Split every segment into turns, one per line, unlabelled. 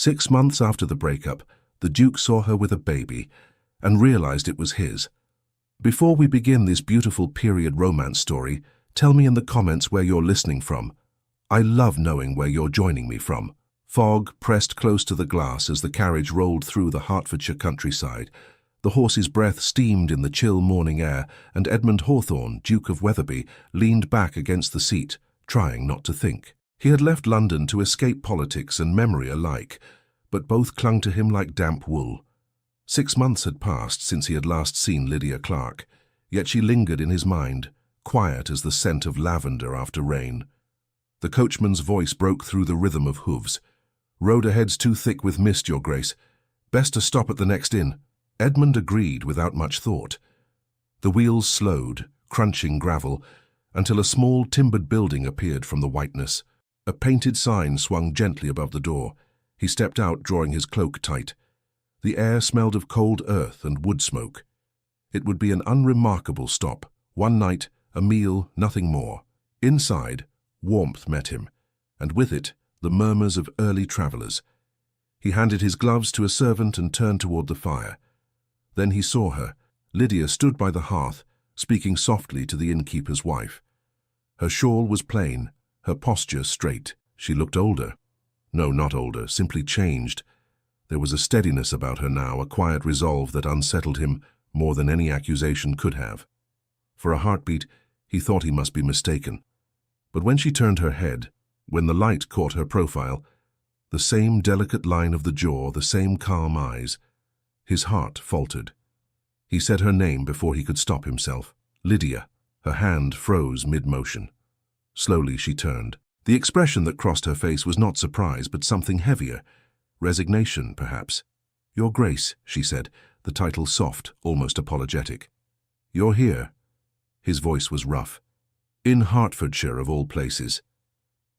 6 months after the breakup, the Duke saw her with a baby and realized it was his. Before we begin this beautiful period romance story, tell me in the comments where you're listening from. I love knowing where you're joining me from. Fog pressed close to the glass as the carriage rolled through the Hertfordshire countryside. The horse's breath steamed in the chill morning air, and Edmund Hawthorne, Duke of Wetherby, leaned back against the seat, trying not to think. He had left London to escape politics and memory alike, but both clung to him like damp wool. 6 months had passed since he had last seen Lydia Clark, yet she lingered in his mind, quiet as the scent of lavender after rain. The coachman's voice broke through the rhythm of hooves. "Road ahead's too thick with mist, Your Grace. Best to stop at the next inn." Edmund agreed without much thought. The wheels slowed, crunching gravel, until a small timbered building appeared from the whiteness. A painted sign swung gently above the door. He stepped out, drawing his cloak tight. The air smelled of cold earth and wood smoke. It would be an unremarkable stop. One night, a meal, nothing more. Inside, warmth met him, and with it, the murmurs of early travellers. He handed his gloves to a servant and turned toward the fire. Then he saw her. Lydia stood by the hearth, speaking softly to the innkeeper's wife. Her shawl was plain, her posture straight. She looked older. No, not older, simply changed. There was a steadiness about her now, a quiet resolve that unsettled him more than any accusation could have. For a heartbeat, he thought he must be mistaken. But when she turned her head, when the light caught her profile, the same delicate line of the jaw, the same calm eyes, his heart faltered. He said her name before he could stop himself. Lydia. Her hand froze mid-motion. Slowly she turned. The expression that crossed her face was not surprise, but something heavier. Resignation, perhaps. "Your Grace," she said, the title soft, almost apologetic. "You're here." His voice was rough. "In Hertfordshire, of all places."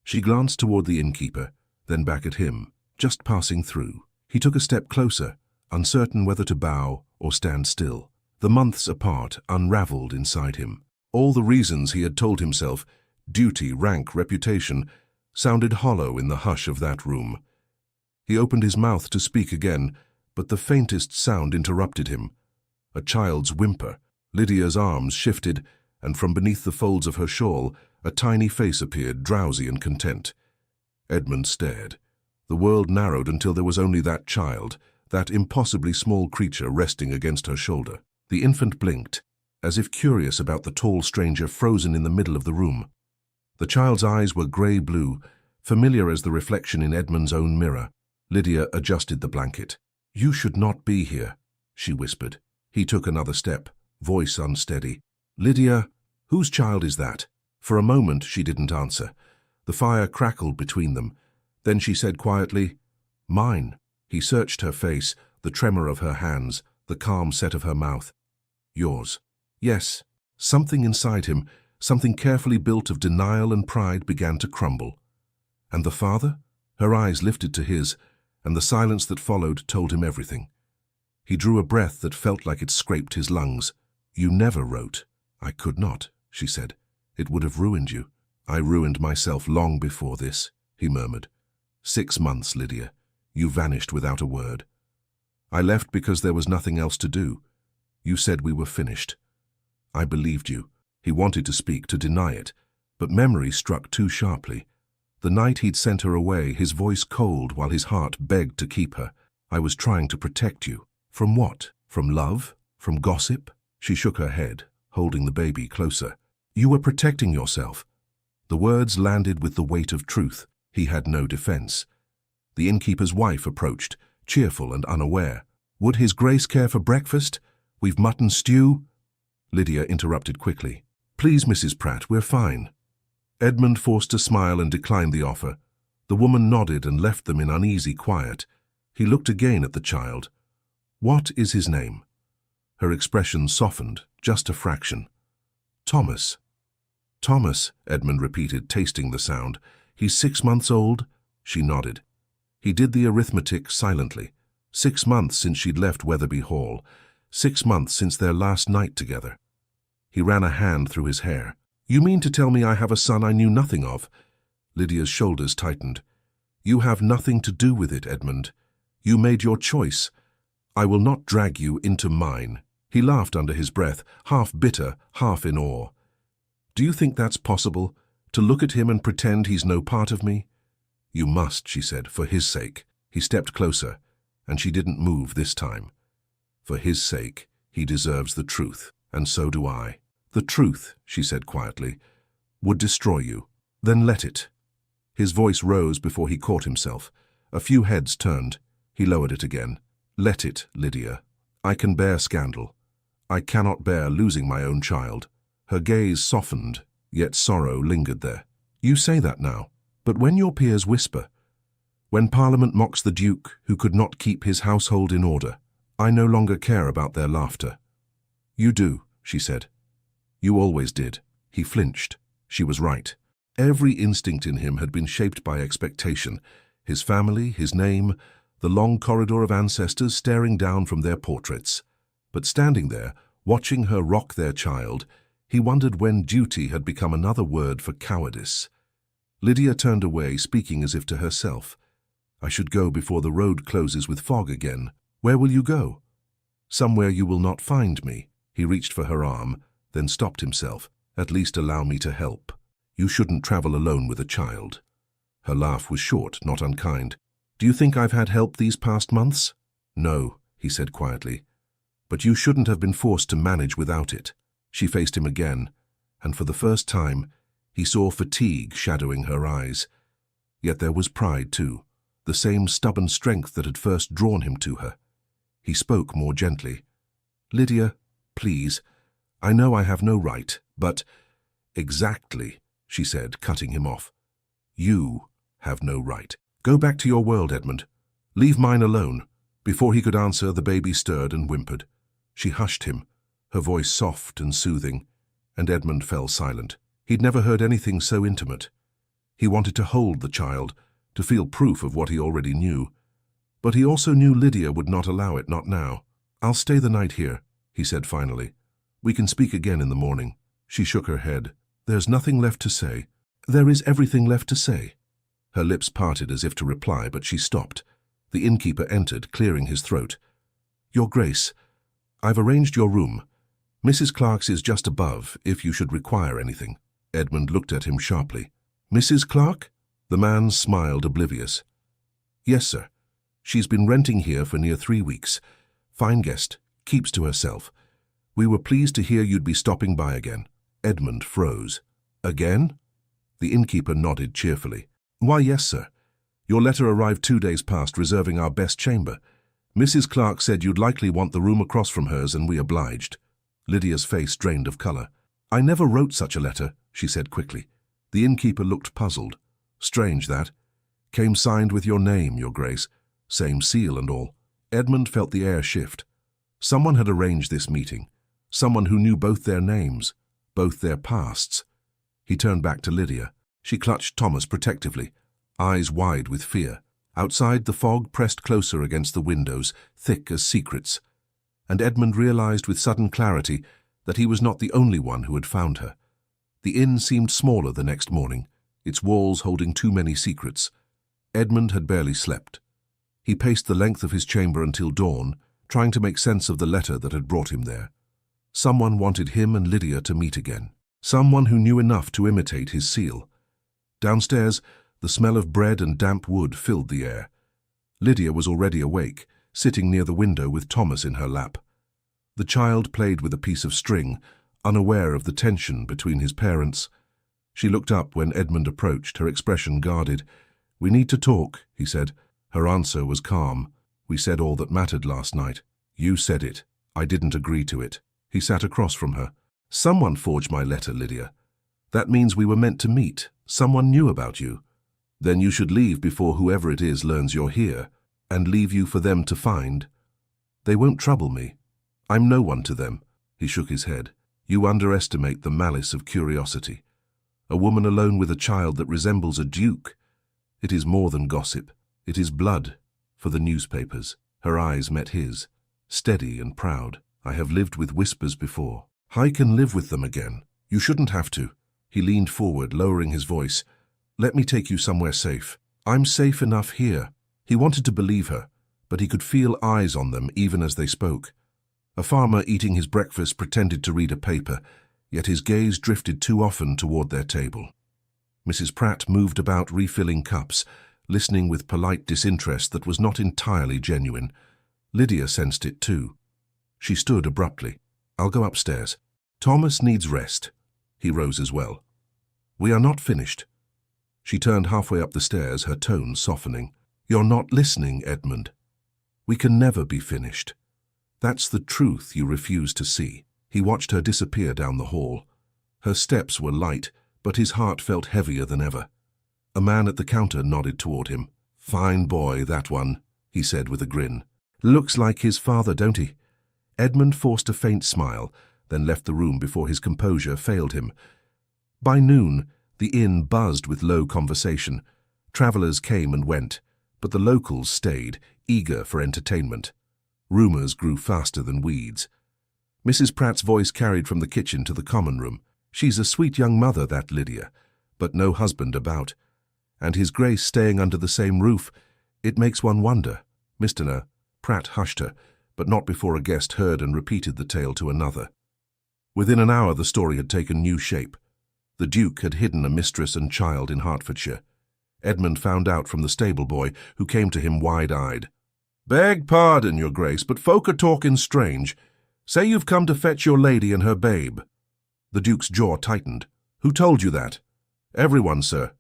She glanced toward the innkeeper, then back at him, just passing through. He took a step closer, uncertain whether to bow or stand still. The months apart unraveled inside him. All the reasons he had told himself, duty, rank, reputation, sounded hollow in the hush of that room. He opened his mouth to speak again, but the faintest sound interrupted him. A child's whimper. Lydia's arms shifted, and from beneath the folds of her shawl, a tiny face appeared, drowsy and content. Edmund stared. The world narrowed until there was only that child, that impossibly small creature resting against her shoulder. The infant blinked, as if curious about the tall stranger frozen in the middle of the room. The child's eyes were grey-blue, familiar as the reflection in Edmund's own mirror. Lydia adjusted the blanket. "You should not be here," she whispered. He took another step, voice unsteady. "Lydia, whose child is that?" For a moment she didn't answer. The fire crackled between them. Then she said quietly, "Mine." He searched her face, the tremor of her hands, the calm set of her mouth. "Yours." Yes. Something inside him, something carefully built of denial and pride, began to crumble. And the father? Her eyes lifted to his, and the silence that followed told him everything. He drew a breath that felt like it scraped his lungs. "You never wrote." "I could not," she said. "It would have ruined you." "I ruined myself long before this," he murmured. 6 months, Lydia. You vanished without a word. I left because there was nothing else to do. You said we were finished. I believed you." He wanted to speak, to deny it, but memory struck too sharply. The night he'd sent her away, his voice cold while his heart begged to keep her. "I was trying to protect you." "From what? From love? From gossip?" She shook her head, holding the baby closer. "You were protecting yourself." The words landed with the weight of truth. He had no defense. The innkeeper's wife approached, cheerful and unaware. "Would His Grace care for breakfast? We've mutton stew." Lydia interrupted quickly. "Please, Mrs. Pratt, we're fine." Edmund forced a smile and declined the offer. The woman nodded and left them in uneasy quiet. He looked again at the child. "What is his name?" Her expression softened, just a fraction. "Thomas." "Thomas," Edmund repeated, tasting the sound. "He's 6 months old?" She nodded. He did the arithmetic silently. 6 months since she'd left Wetherby Hall. 6 months since their last night together. He ran a hand through his hair. "You mean to tell me I have a son I knew nothing of?" Lydia's shoulders tightened. You have nothing to do with it, Edmund. You made your choice. I will not drag you into mine." He laughed under his breath, half bitter, half in awe. "Do you think that's possible, to look at him and pretend he's no part of me?" "You must," she said, "for his sake." He stepped closer, and she didn't move this time. "For his sake, he deserves the truth, and so do I." "The truth," she said quietly, "would destroy you. Then let it." His voice rose before he caught himself. A few heads turned. He lowered it again. "Let it, Lydia. I can bear scandal. I cannot bear losing my own child." Her gaze softened, yet sorrow lingered there. "You say that now, but when your peers whisper, when Parliament mocks the Duke who could not keep his household in order, I no longer care about their laughter." "You do," she said. "You always did." He flinched. She was right. Every instinct in him had been shaped by expectation. His family, his name, the long corridor of ancestors staring down from their portraits. But standing there, watching her rock their child, he wondered when duty had become another word for cowardice. Lydia turned away, speaking as if to herself. "I should go before the road closes with fog again." "Where will you go?" "Somewhere you will not find me." He reached for her arm, then stopped himself. "At least allow me to help. You shouldn't travel alone with a child." Her laugh was short, not unkind. "Do you think I've had help these past months?" "No," he said quietly. "But you shouldn't have been forced to manage without it." She faced him again, and for the first time, he saw fatigue shadowing her eyes. Yet there was pride too, the same stubborn strength that had first drawn him to her. He spoke more gently. "Lydia, please, I know I have no right, but—" "Exactly," she said, cutting him off. "You have no right. Go back to your world, Edmund. Leave mine alone." Before he could answer, the baby stirred and whimpered. She hushed him, her voice soft and soothing, and Edmund fell silent. He'd never heard anything so intimate. He wanted to hold the child, to feel proof of what he already knew. But he also knew Lydia would not allow it, not now. "I'll stay the night here," he said finally. "We can speak again in the morning." She shook her head. "There's nothing left to say." "There is everything left to say." Her lips parted as if to reply, but she stopped. The innkeeper entered, clearing his throat. "Your Grace, I've arranged your room. Mrs. Clark's is just above, if you should require anything." Edmund looked at him sharply. "Mrs. Clark?" The man smiled, oblivious. "Yes, sir. She's been renting here for near 3 weeks. Fine guest, keeps to herself. We were pleased to hear you'd be stopping by again." Edmund froze. "Again?" The innkeeper nodded cheerfully. "Why, yes, sir. Your letter arrived 2 days past, reserving our best chamber. Mrs. Clark said you'd likely want the room across from hers, and we obliged." Lydia's face drained of colour. "I never wrote such a letter," she said quickly. The innkeeper looked puzzled. "Strange, that. Came signed with your name, Your Grace. Same seal and all." Edmund felt the air shift. Someone had arranged this meeting. Someone who knew both their names, both their pasts. He turned back to Lydia. She clutched Thomas protectively, eyes wide with fear. Outside, the fog pressed closer against the windows, thick as secrets. And Edmund realized with sudden clarity that he was not the only one who had found her. The inn seemed smaller the next morning, its walls holding too many secrets. Edmund had barely slept. He paced the length of his chamber until dawn, trying to make sense of the letter that had brought him there. Someone wanted him and Lydia to meet again. Someone who knew enough to imitate his seal. Downstairs, the smell of bread and damp wood filled the air. Lydia was already awake, sitting near the window with Thomas in her lap. The child played with a piece of string, unaware of the tension between his parents. She looked up when Edmund approached, her expression guarded. "We need to talk," he said. Her answer was calm. "We said all that mattered last night." "You said it. I didn't agree to it." He sat across from her. "Someone forged my letter, Lydia. That means we were meant to meet. Someone knew about you. Then you should leave before whoever it is learns you're here, and leave you for them to find. They won't trouble me. I'm no one to them." He shook his head. "You underestimate the malice of curiosity. A woman alone with a child that resembles a duke. It is more than gossip. It is blood for the newspapers." Her eyes met his, steady and proud. "I have lived with whispers before. I can live with them again. You shouldn't have to." He leaned forward, lowering his voice. "Let me take you somewhere safe." I'm safe enough here. He wanted to believe her, but he could feel eyes on them even as they spoke. A farmer eating his breakfast pretended to read a paper, yet his gaze drifted too often toward their table. Mrs. Pratt moved about refilling cups, listening with polite disinterest that was not entirely genuine. Lydia sensed it too. She stood abruptly. I'll go upstairs. Thomas needs rest. He rose as well. We are not finished. She turned halfway up the stairs, her tone softening. You're not listening, Edmund. We can never be finished. That's the truth you refuse to see. He watched her disappear down the hall. Her steps were light, but his heart felt heavier than ever. A man at the counter nodded toward him. Fine boy, that one, he said with a grin. Looks like his father, don't he? Edmund forced a faint smile, then left the room before his composure failed him. By noon, the inn buzzed with low conversation. Travellers came and went, but the locals stayed, eager for entertainment. Rumours grew faster than weeds. Mrs. Pratt's voice carried from the kitchen to the common room. She's a sweet young mother, that Lydia, but no husband about. And his Grace staying under the same roof, it makes one wonder. Mr. Pratt hushed her, but not before a guest heard and repeated the tale to another. Within an hour the story had taken new shape. The Duke had hidden a mistress and child in Hertfordshire. Edmund found out from the stable boy, who came to him wide-eyed. Beg pardon, your Grace, but folk are talking strange. Say you've come to fetch your lady and her babe. The Duke's jaw tightened. Who told you that? Everyone, sir.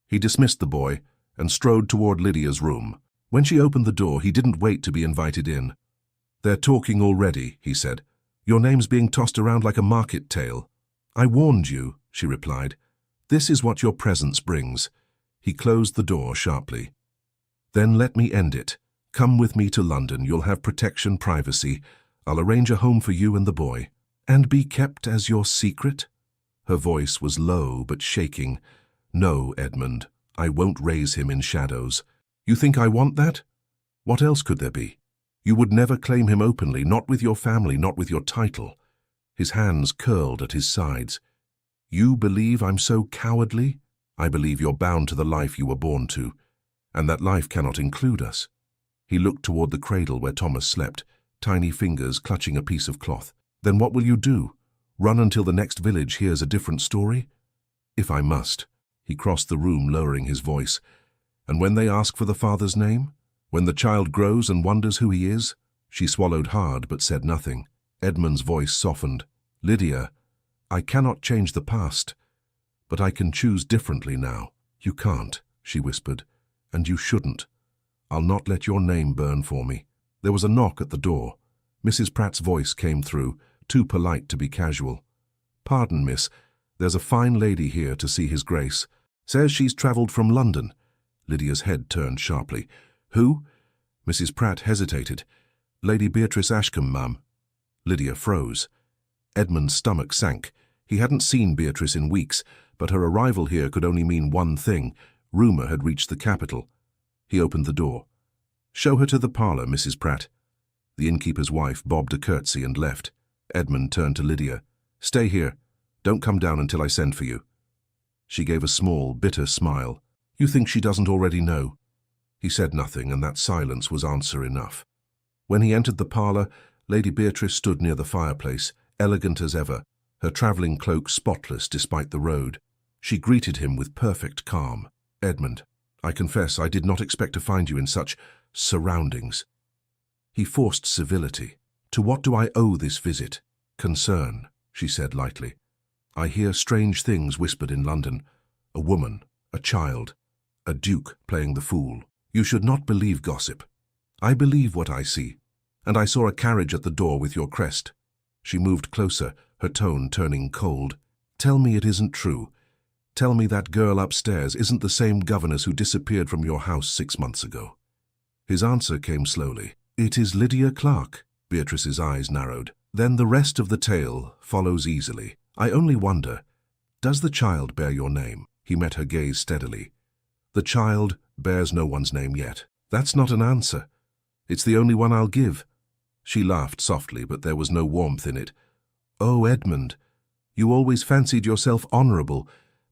He dismissed the boy and strode toward Lydia's room. When she opened the door, he didn't wait to be invited in. They're talking already, he said. Your name's being tossed around like a market tale. I warned you, she replied. This is what your presence brings. He closed the door sharply. Then let me end it. Come with me to London. You'll have protection, privacy. I'll arrange a home for you and the boy. And be kept as your secret? Her voice was low but shaking. No, Edmund, I won't raise him in shadows. You think I want that? What else could there be? You would never claim him openly, not with your family, not with your title. His hands curled at his sides. You believe I'm so cowardly? I believe you're bound to the life you were born to, and that life cannot include us. He looked toward the cradle where Thomas slept, tiny fingers clutching a piece of cloth. Then what will you do? Run until the next village hears a different story? If I must. He crossed the room, lowering his voice. And when they ask for the father's name? When the child grows and wonders who he is? She swallowed hard but said nothing. Edmund's voice softened. Lydia, I cannot change the past, but I can choose differently now. You can't, she whispered, and you shouldn't. I'll not let your name burn for me. There was a knock at the door. Mrs. Pratt's voice came through, too polite to be casual. Pardon, miss, there's a fine lady here to see his Grace. Says she's travelled from London. Lydia's head turned sharply. Who? Mrs. Pratt hesitated. Lady Beatrice Ashcombe, ma'am. Lydia froze. Edmund's stomach sank. He hadn't seen Beatrice in weeks, but her arrival here could only mean one thing. Rumour had reached the capital. He opened the door. Show her to the parlour, Mrs. Pratt. The innkeeper's wife bobbed a curtsy and left. Edmund turned to Lydia. Stay here. Don't come down until I send for you. She gave a small, bitter smile. You think she doesn't already know? He said nothing, and that silence was answer enough. When he entered the parlour, Lady Beatrice stood near the fireplace, elegant as ever, her travelling cloak spotless despite the road. She greeted him with perfect calm. Edmund, I confess I did not expect to find you in such surroundings. He forced civility. To what do I owe this visit? Concern, she said lightly. I hear strange things whispered in London. A woman, a child, a duke playing the fool. You should not believe gossip. I believe what I see, and I saw a carriage at the door with your crest. She moved closer, her tone turning cold. Tell me it isn't true. Tell me that girl upstairs isn't the same governess who disappeared from your house 6 months ago. His answer came slowly. It is Lydia Clark. Beatrice's eyes narrowed. Then the rest of the tale follows easily. I only wonder, does the child bear your name? He met her gaze steadily. The child bears no one's name yet. That's not an answer. It's the only one I'll give. She laughed softly, but there was no warmth in it. Oh, Edmund, you always fancied yourself honourable,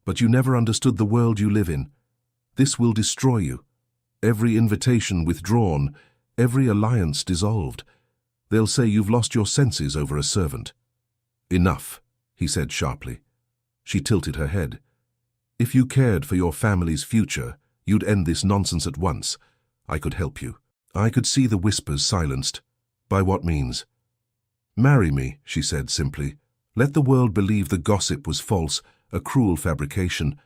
but you never understood the world you live in. This will destroy you. Every invitation withdrawn, every alliance dissolved. They'll say you've lost your senses over a servant." "Enough," he said sharply. She tilted her head. "If you cared for your family's future, you'd end this nonsense at once. I could help you." I could see the whispers silenced. "By what means?" "Marry me," she said simply. "Let the world believe the gossip was false, a cruel fabrication.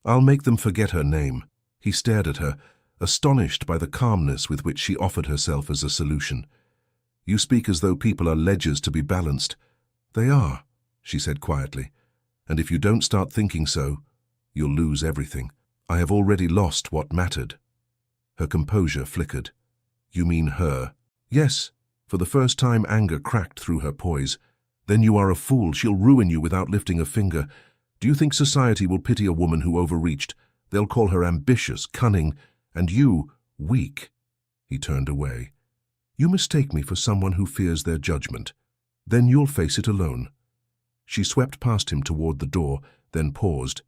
I'll make them forget her name." He stared at her, astonished by the calmness with which she offered herself as a solution. "You speak as though people are ledgers to be balanced." "They are," she said quietly. "And if you don't start thinking so, you'll lose everything. I have already lost what mattered." Her composure flickered. "You mean her?" "Yes." For the first time, anger cracked through her poise. "Then you are a fool. She'll ruin you without lifting a finger. Do you think society will pity a woman who overreached? They'll call her ambitious, cunning, and you, weak." He turned away. "You mistake me for someone who fears their judgment. Then you'll face it alone." She swept past him toward the door, then paused.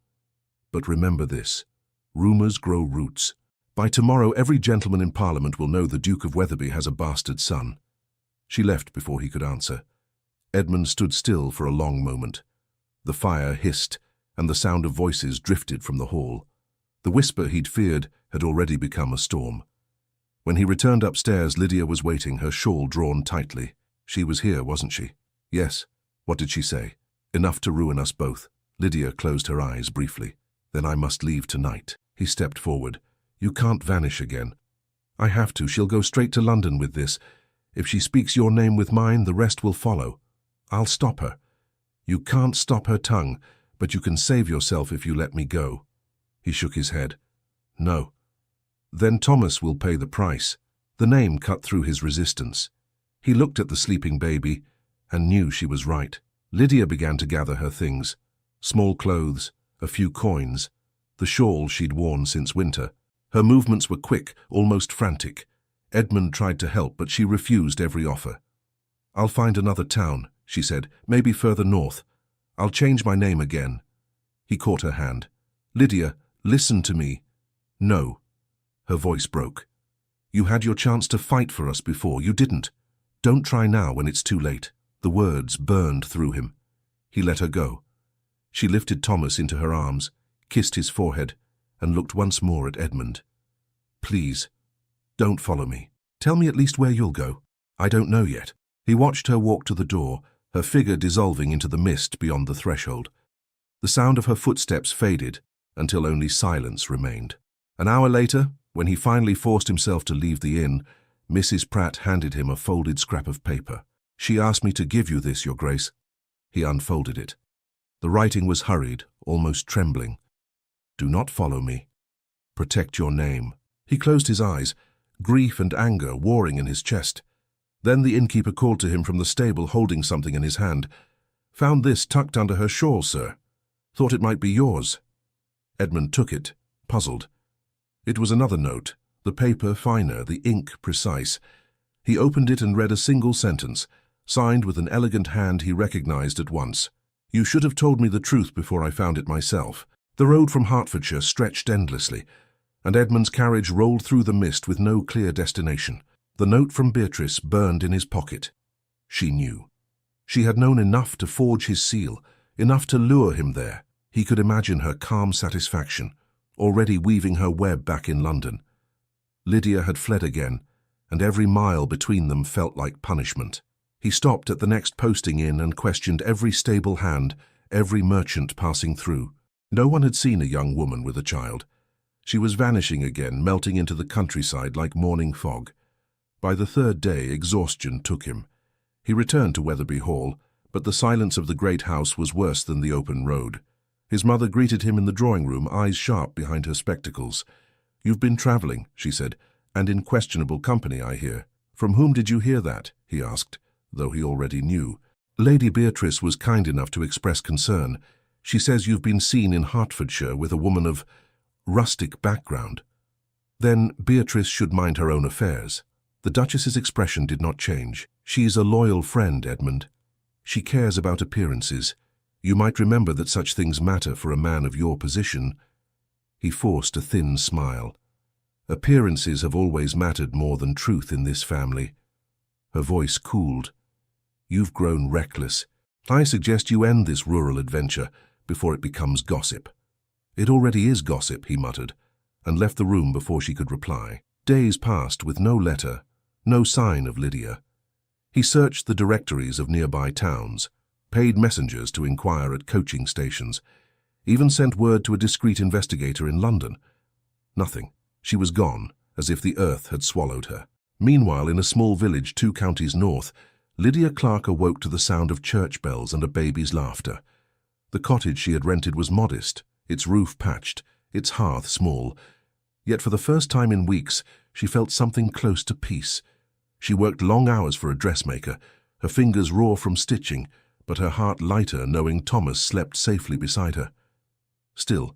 "But remember this. Rumors grow roots. By tomorrow, every gentleman in Parliament will know the Duke of Wetherby has a bastard son." She left before he could answer. Edmund stood still for a long moment. The fire hissed, and the sound of voices drifted from the hall. The whisper he'd feared had already become a storm. When he returned upstairs, Lydia was waiting, her shawl drawn tightly. "She was here, wasn't she?" "Yes." "What did she say?" "Enough to ruin us both." Lydia closed her eyes briefly. "Then I must leave tonight." He stepped forward. "You can't vanish again." "I have to. She'll go straight to London with this. If she speaks your name with mine, the rest will follow. I'll stop her. You can't stop her tongue, but you can save yourself if you let me go." He shook his head. "No." "Then Thomas will pay the price." The name cut through his resistance. He looked at the sleeping baby and knew she was right. Lydia began to gather her things. Small clothes, a few coins, the shawl she'd worn since winter. Her movements were quick, almost frantic. Edmund tried to help, but she refused every offer. "I'll find another town," she said, "maybe further north. I'll change my name again." He caught her hand. "Lydia, listen to me." "No." Her voice broke. "You had your chance to fight for us before. You didn't. Don't try now when it's too late." The words burned through him. He let her go. She lifted Thomas into her arms, kissed his forehead, and looked once more at Edmund. "Please, don't follow me. Tell me at least where you'll go." "I don't know yet." He watched her walk to the door, her figure dissolving into the mist beyond the threshold. The sound of her footsteps faded until only silence remained. An hour later, when he finally forced himself to leave the inn, Mrs. Pratt handed him a folded scrap of paper. "She asked me to give you this, Your Grace." He unfolded it. The writing was hurried, almost trembling. "Do not follow me. Protect your name." He closed his eyes, grief and anger warring in his chest. Then the innkeeper called to him from the stable, holding something in his hand. "Found this tucked under her shawl, sir. Thought it might be yours." Edmund took it, puzzled. It was another note, the paper finer, the ink precise. He opened it and read a single sentence, signed with an elegant hand he recognized at once. "You should have told me the truth before I found it myself." The road from Hertfordshire stretched endlessly, and Edmund's carriage rolled through the mist with no clear destination. The note from Beatrice burned in his pocket. She knew. She had known enough to forge his seal, enough to lure him there. He could imagine her calm satisfaction, already weaving her web back in London. Lydia had fled again, and every mile between them felt like punishment. He stopped at the next posting inn and questioned every stable hand, every merchant passing through. No one had seen a young woman with a child. She was vanishing again, melting into the countryside like morning fog. By the third day, exhaustion took him. He returned to Wetherby Hall, but the silence of the great house was worse than the open road. His mother greeted him in the drawing-room, eyes sharp behind her spectacles. "You've been travelling," she said, "and in questionable company, I hear." "From whom did you hear that?" he asked, though he already knew. "Lady Beatrice was kind enough to express concern. She says you've been seen in Hertfordshire with a woman of rustic background." "Then Beatrice should mind her own affairs." The Duchess's expression did not change. "She's a loyal friend, Edmund. She cares about appearances. You might remember that such things matter for a man of your position." He forced a thin smile. Appearances have always mattered more than truth in this family. Her voice cooled. You've grown reckless. I suggest you end this rural adventure before it becomes gossip. It already is gossip, he muttered, and left the room before she could reply. Days passed with no letter, no sign of Lydia. He searched the directories of nearby towns, paid messengers to inquire at coaching stations, even sent word to a discreet investigator in London. Nothing. She was gone, as if the earth had swallowed her. Meanwhile, in a small village 2 counties north, Lydia Clark awoke to the sound of church bells and a baby's laughter. The cottage she had rented was modest, its roof patched, its hearth small. Yet for the first time in weeks, she felt something close to peace. She worked long hours for a dressmaker, her fingers raw from stitching, but her heart lighter knowing Thomas slept safely beside her. Still,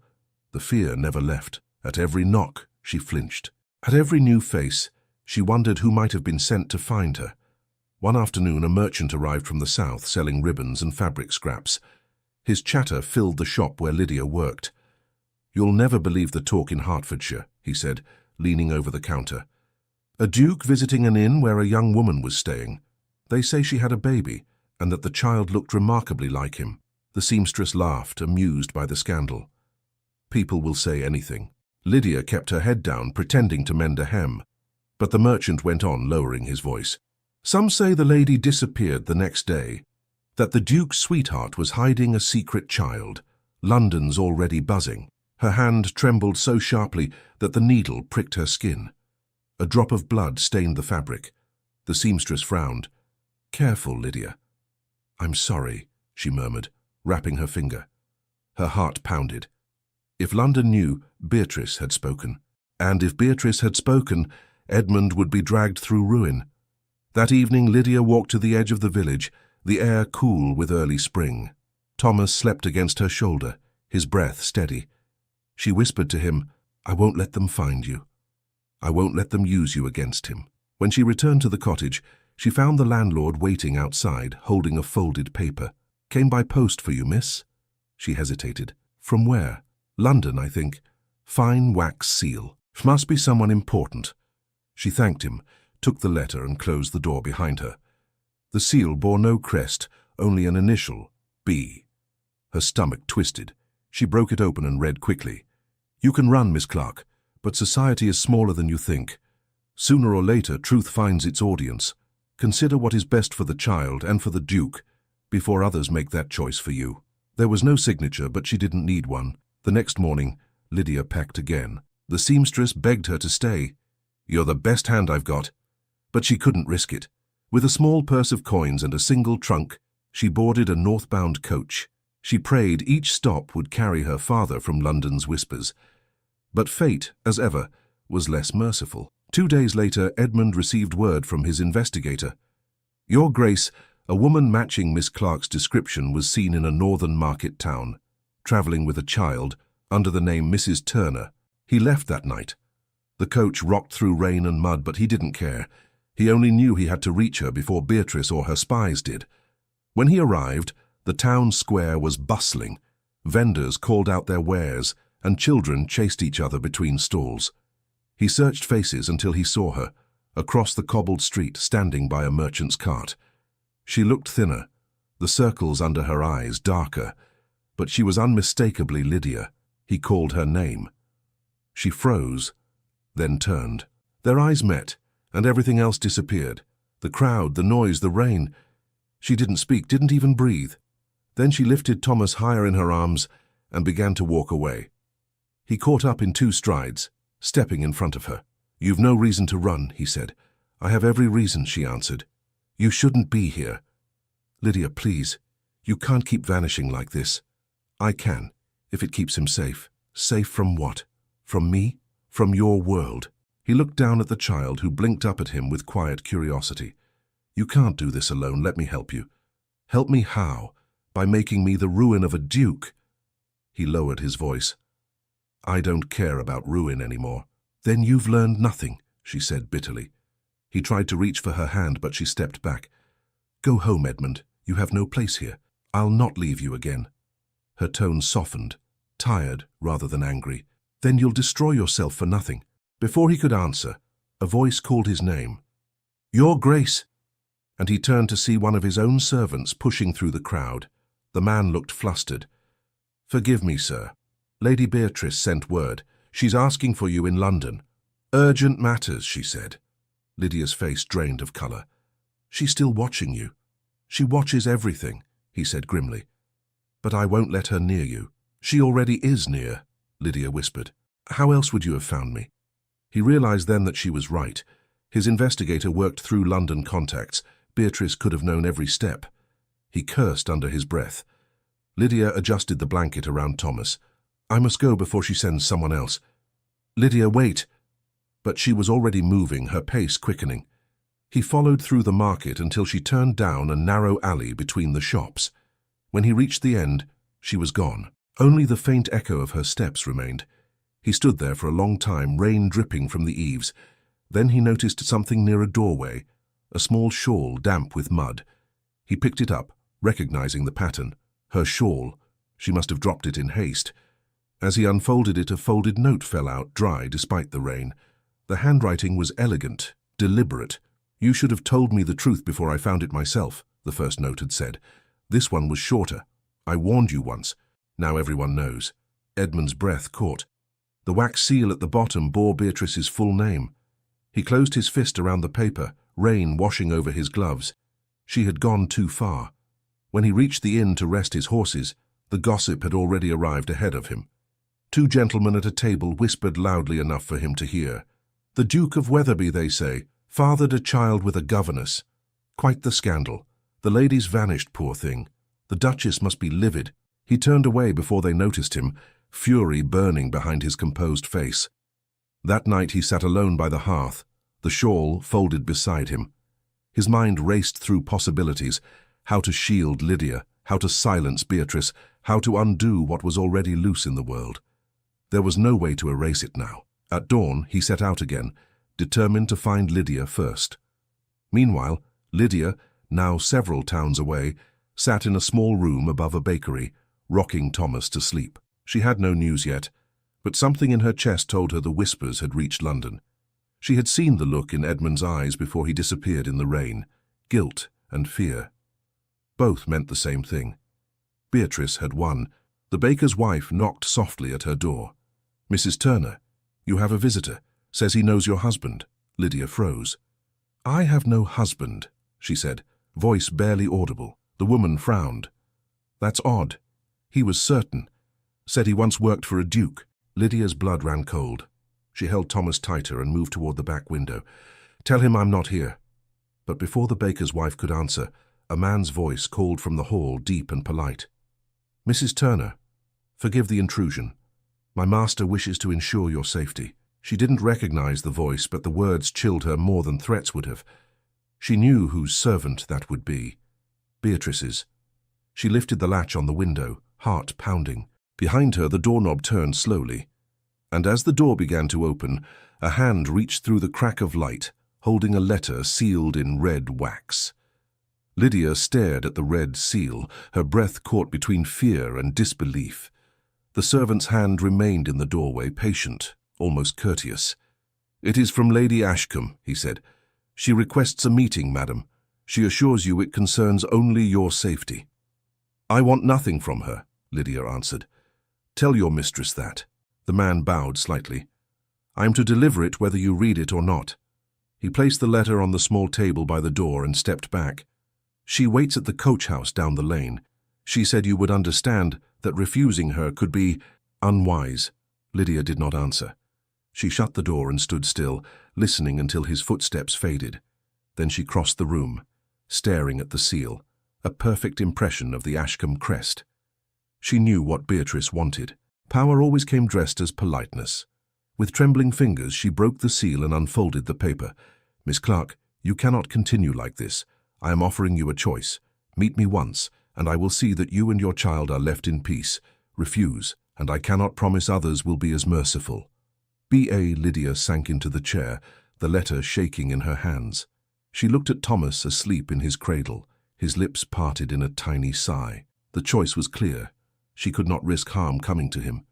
the fear never left. At every knock, she flinched. At every new face, she wondered who might have been sent to find her. One afternoon, a merchant arrived from the south selling ribbons and fabric scraps. His chatter filled the shop where Lydia worked. "You'll never believe the talk in Hertfordshire," he said, leaning over the counter. "A duke visiting an inn where a young woman was staying. They say she had a baby, and that the child looked remarkably like him." The seamstress laughed, amused by the scandal. "People will say anything." Lydia kept her head down, pretending to mend a hem. But the merchant went on, lowering his voice. "Some say the lady disappeared the next day, that the Duke's sweetheart was hiding a secret child. London's already buzzing." Her hand trembled so sharply that the needle pricked her skin. A drop of blood stained the fabric. The seamstress frowned. "Careful, Lydia." "I'm sorry," she murmured, rapping her finger. Her heart pounded. If London knew, Beatrice had spoken. And if Beatrice had spoken, Edmund would be dragged through ruin. That evening, Lydia walked to the edge of the village, the air cool with early spring. Thomas slept against her shoulder, his breath steady. She whispered to him, "I won't let them find you. I won't let them use you against him." When she returned to the cottage, she found the landlord waiting outside, holding a folded paper. "Came by post for you, miss?" She hesitated. "From where?" "London, I think. Fine wax seal. Must be someone important." She thanked him, took the letter and closed the door behind her. The seal bore no crest, only an initial, B. Her stomach twisted. She broke it open and read quickly. "You can run, Miss Clark, but society is smaller than you think. Sooner or later, truth finds its audience. Consider what is best for the child and for the Duke, before others make that choice for you." There was no signature, but she didn't need one. The next morning, Lydia packed again. The seamstress begged her to stay. "You're the best hand I've got." But she couldn't risk it. With a small purse of coins and a single trunk, she boarded a northbound coach. She prayed each stop would carry her farther from London's whispers. But fate, as ever, was less merciful. 2 days later, Edmund received word from his investigator. "Your Grace, a woman matching Miss Clark's description was seen in a northern market town, travelling with a child, under the name Mrs. Turner. He left that night. The coach rocked through rain and mud, but he didn't care. He only knew he had to reach her before Beatrice or her spies did. When he arrived, the town square was bustling. Vendors called out their wares, and children chased each other between stalls. He searched faces until he saw her, across the cobbled street, standing by a merchant's cart. She looked thinner, the circles under her eyes darker, but she was unmistakably Lydia. He called her name. She froze, then turned. Their eyes met, and everything else disappeared. The crowd, the noise, the rain. She didn't speak, didn't even breathe. Then she lifted Thomas higher in her arms and began to walk away. He caught up in 2 strides, stepping in front of her. "You've no reason to run," he said. "I have every reason," she answered. "You shouldn't be here." "Lydia, please. You can't keep vanishing like this." "I can, if it keeps him safe." "Safe from what? From me? From your world?" He looked down at the child, who blinked up at him with quiet curiosity. "You can't do this alone. Let me help you." "Help me how? By making me the ruin of a duke?" He lowered his voice. "I don't care about ruin anymore." "Then you've learned nothing," she said bitterly. He tried to reach for her hand, but she stepped back. "Go home, Edmund. You have no place here. I'll not leave you again." Her tone softened, tired rather than angry. Then you'll destroy yourself for nothing." Before he could answer, a voice called his name. "Your Grace!" And he turned to see one of his own servants pushing through the crowd. The man looked flustered. "Forgive me, sir. Lady Beatrice sent word. She's asking for you in London. Urgent matters," she said. Lydia's face drained of colour. "She's still watching you. She watches everything," he said grimly. "But I won't let her near you." "She already is near," Lydia whispered. "How else would you have found me?" He realized then that she was right. His investigator worked through London contacts. Beatrice could have known every step. He cursed under his breath. Lydia adjusted the blanket around Thomas. "I must go before she sends someone else." "Lydia, wait." But she was already moving, her pace quickening. He followed through the market until she turned down a narrow alley between the shops. When he reached the end, she was gone. Only the faint echo of her steps remained. He stood there for a long time, rain dripping from the eaves. Then he noticed something near a doorway, a small shawl damp with mud. He picked it up, recognizing the pattern. Her shawl. She must have dropped it in haste. As he unfolded it, a folded note fell out, dry despite the rain. The handwriting was elegant, deliberate. "You should have told me the truth before I found it myself," the first note had said. "This one was shorter. I warned you once. Now everyone knows." Edmund's breath caught. The wax seal at the bottom bore Beatrice's full name. He closed his fist around the paper, rain washing over his gloves. She had gone too far. When he reached the inn to rest his horses, the gossip had already arrived ahead of him. Two gentlemen at a table whispered loudly enough for him to hear. "The Duke of Wetherby, they say, fathered a child with a governess. Quite the scandal. The lady's vanished, poor thing. The Duchess must be livid." He turned away before they noticed him, fury burning behind his composed face. That night he sat alone by the hearth, the shawl folded beside him. His mind raced through possibilities: how to shield Lydia, how to silence Beatrice, how to undo what was already loose in the world. There was no way to erase it now. At dawn, he set out again, determined to find Lydia first. Meanwhile, Lydia, now several towns away, sat in a small room above a bakery, rocking Thomas to sleep. She had no news yet, but something in her chest told her the whispers had reached London. She had seen the look in Edmund's eyes before he disappeared in the rain: guilt and fear. Both meant the same thing. Beatrice had won. The baker's wife knocked softly at her door. "Mrs. Turner, you have a visitor. Says he knows your husband." Lydia froze. "I have no husband," she said, voice barely audible. The woman frowned. "That's odd. He was certain. Said he once worked for a duke." Lydia's blood ran cold. She held Thomas tighter and moved toward the back window. "Tell him I'm not here." But before the baker's wife could answer, a man's voice called from the hall, deep and polite. "Mrs. Turner, forgive the intrusion. My master wishes to ensure your safety." She didn't recognize the voice, but the words chilled her more than threats would have. She knew whose servant that would be. Beatrice's. She lifted the latch on the window, heart pounding. Behind her, the doorknob turned slowly, and as the door began to open, a hand reached through the crack of light, holding a letter sealed in red wax. Lydia stared at the red seal, her breath caught between fear and disbelief. The servant's hand remained in the doorway, patient, almost courteous. "It is from Lady Ashcombe," he said. "She requests a meeting, madam. She assures you it concerns only your safety." "I want nothing from her," Lydia answered. "Tell your mistress that." The man bowed slightly. "I am to deliver it whether you read it or not." He placed the letter on the small table by the door and stepped back. "She waits at the coach house down the lane. She said you would understand that refusing her could be unwise." Lydia did not answer. She shut the door and stood still, listening until his footsteps faded. Then she crossed the room, staring at the seal, a perfect impression of the Ashcombe crest. She knew what Beatrice wanted. Power always came dressed as politeness. With trembling fingers, she broke the seal and unfolded the paper. "Miss Clark, you cannot continue like this. I am offering you a choice. Meet me once, and I will see that you and your child are left in peace. Refuse, and I cannot promise others will be as merciful." B.A. Lydia sank into the chair, the letter shaking in her hands. She looked at Thomas asleep in his cradle, his lips parted in a tiny sigh. The choice was clear. She could not risk harm coming to him.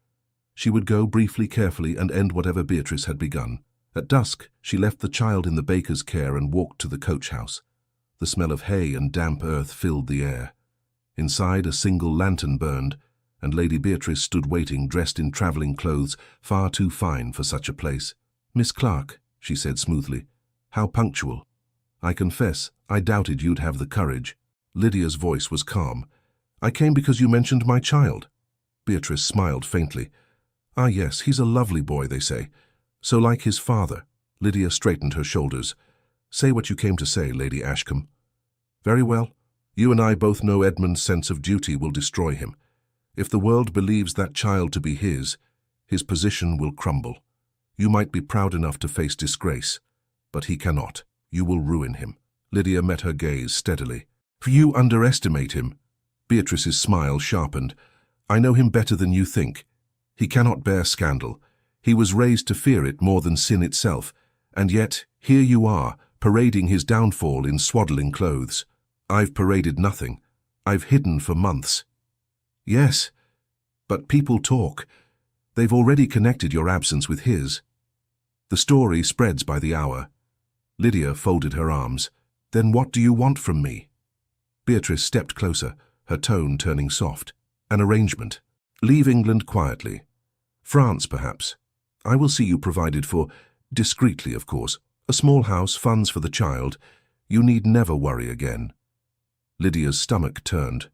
She would go briefly, carefully, and end whatever Beatrice had begun. At dusk, she left the child in the baker's care and walked to the coach house. The smell of hay and damp earth filled the air. Inside, a single lantern burned, and Lady Beatrice stood waiting, dressed in travelling clothes, far too fine for such a place. "Miss Clark," she said smoothly, "how punctual. I confess, I doubted you'd have the courage." Lydia's voice was calm. "I came because you mentioned my child." Beatrice smiled faintly. "Ah yes, he's a lovely boy, they say. So like his father." Lydia straightened her shoulders. "Say what you came to say, Lady Ashcombe." "Very well. You and I both know Edmund's sense of duty will destroy him. If the world believes that child to be his position will crumble. You might be proud enough to face disgrace, but he cannot. You will ruin him." Lydia met her gaze steadily. "You underestimate him." Beatrice's smile sharpened. "I know him better than you think. He cannot bear scandal. He was raised to fear it more than sin itself, and yet here you are, parading his downfall in swaddling clothes. I've paraded nothing. I've hidden for months." "Yes, but people talk. They've already connected your absence with his. The story spreads by the hour." Lydia folded her arms. "Then what do you want from me?" Beatrice stepped closer, her tone turning soft. "An arrangement. Leave England quietly. France, perhaps. I will see you provided for, discreetly, of course. A small house, funds for the child. You need never worry again." Lydia's stomach turned.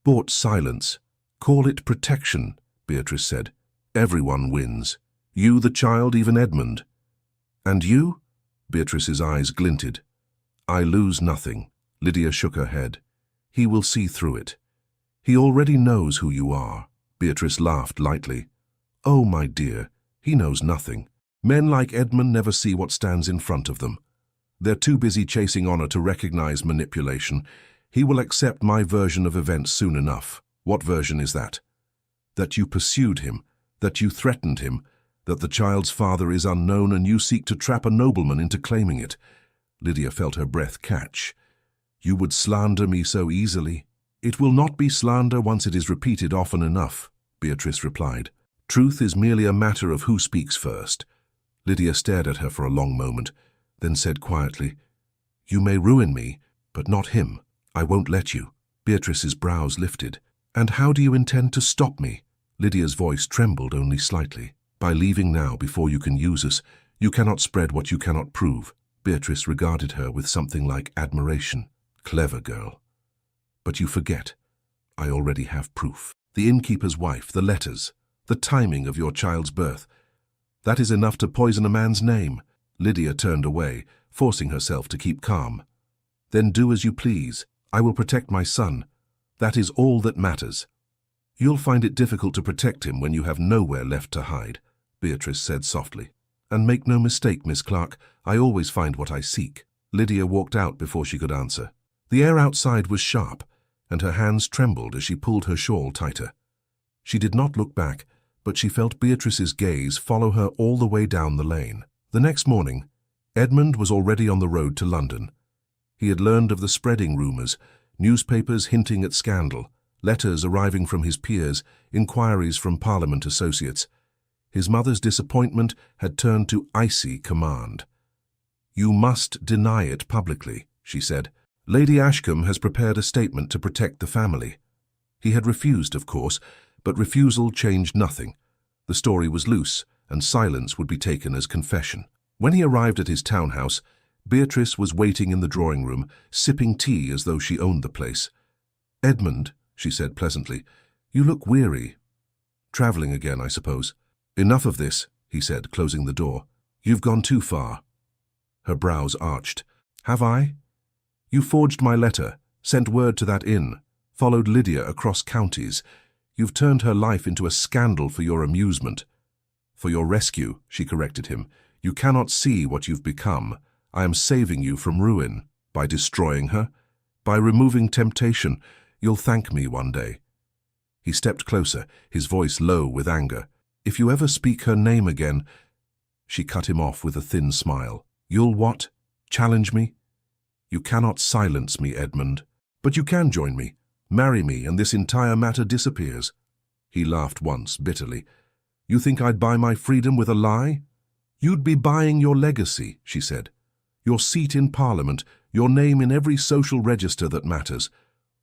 "Bought silence. Call it protection," Beatrice said. "Everyone wins. You, the child, even Edmund." "And you?" Beatrice's eyes glinted. "I lose nothing." Lydia shook her head. "He will see through it. He already knows who you are." Beatrice laughed lightly. "Oh, my dear, he knows nothing. Men like Edmund never see what stands in front of them. They're too busy chasing honor to recognize manipulation. He will accept my version of events soon enough." "What version is that?" "That you pursued him, that you threatened him, that the child's father is unknown and you seek to trap a nobleman into claiming it." Lydia felt her breath catch. "You would slander me so easily." "It will not be slander once it is repeated often enough," Beatrice replied. "Truth is merely a matter of who speaks first." Lydia stared at her for a long moment, then said quietly, "You may ruin me, but not him. I won't let you." Beatrice's brows lifted. "And how do you intend to stop me?" Lydia's voice trembled only slightly. "By leaving now before you can use us. You cannot spread what you cannot prove." Beatrice regarded her with something like admiration. "Clever girl. But you forget. I already have proof. The innkeeper's wife, the letters, the timing of your child's birth. That is enough to poison a man's name." Lydia turned away, forcing herself to keep calm. "Then do as you please. I will protect my son. That is all that matters." "You'll find it difficult to protect him when you have nowhere left to hide," Beatrice said softly. "And make no mistake, Miss Clark, I always find what I seek." Lydia walked out before she could answer. The air outside was sharp, and her hands trembled as she pulled her shawl tighter. She did not look back, but she felt Beatrice's gaze follow her all the way down the lane. The next morning, Edmund was already on the road to London. He had learned of the spreading rumours, newspapers hinting at scandal, letters arriving from his peers, inquiries from Parliament associates. His mother's disappointment had turned to icy command. "You must deny it publicly," she said. "Lady Ashcombe has prepared a statement to protect the family." He had refused, of course, but refusal changed nothing. The story was loose, and silence would be taken as confession. When he arrived at his townhouse, Beatrice was waiting in the drawing room, sipping tea as though she owned the place. "Edmund," she said pleasantly, "you look weary. Travelling again, I suppose." "Enough of this," he said, closing the door. "You've gone too far." Her brows arched. "Have I? You forged my letter, sent word to that inn, followed Lydia across counties. You've turned her life into a scandal for your amusement." "For your rescue," she corrected him. "You cannot see what you've become. I am saving you from ruin. By destroying her, by removing temptation. You'll thank me one day." He stepped closer, his voice low with anger. "If you ever speak her name again—" She cut him off with a thin smile. "You'll what? Challenge me? You cannot silence me, Edmund. But you can join me. Marry me, and this entire matter disappears." He laughed once, bitterly. You think I'd buy my freedom with a lie? You'd be buying your legacy, she said. Your seat in Parliament, your name in every social register that matters.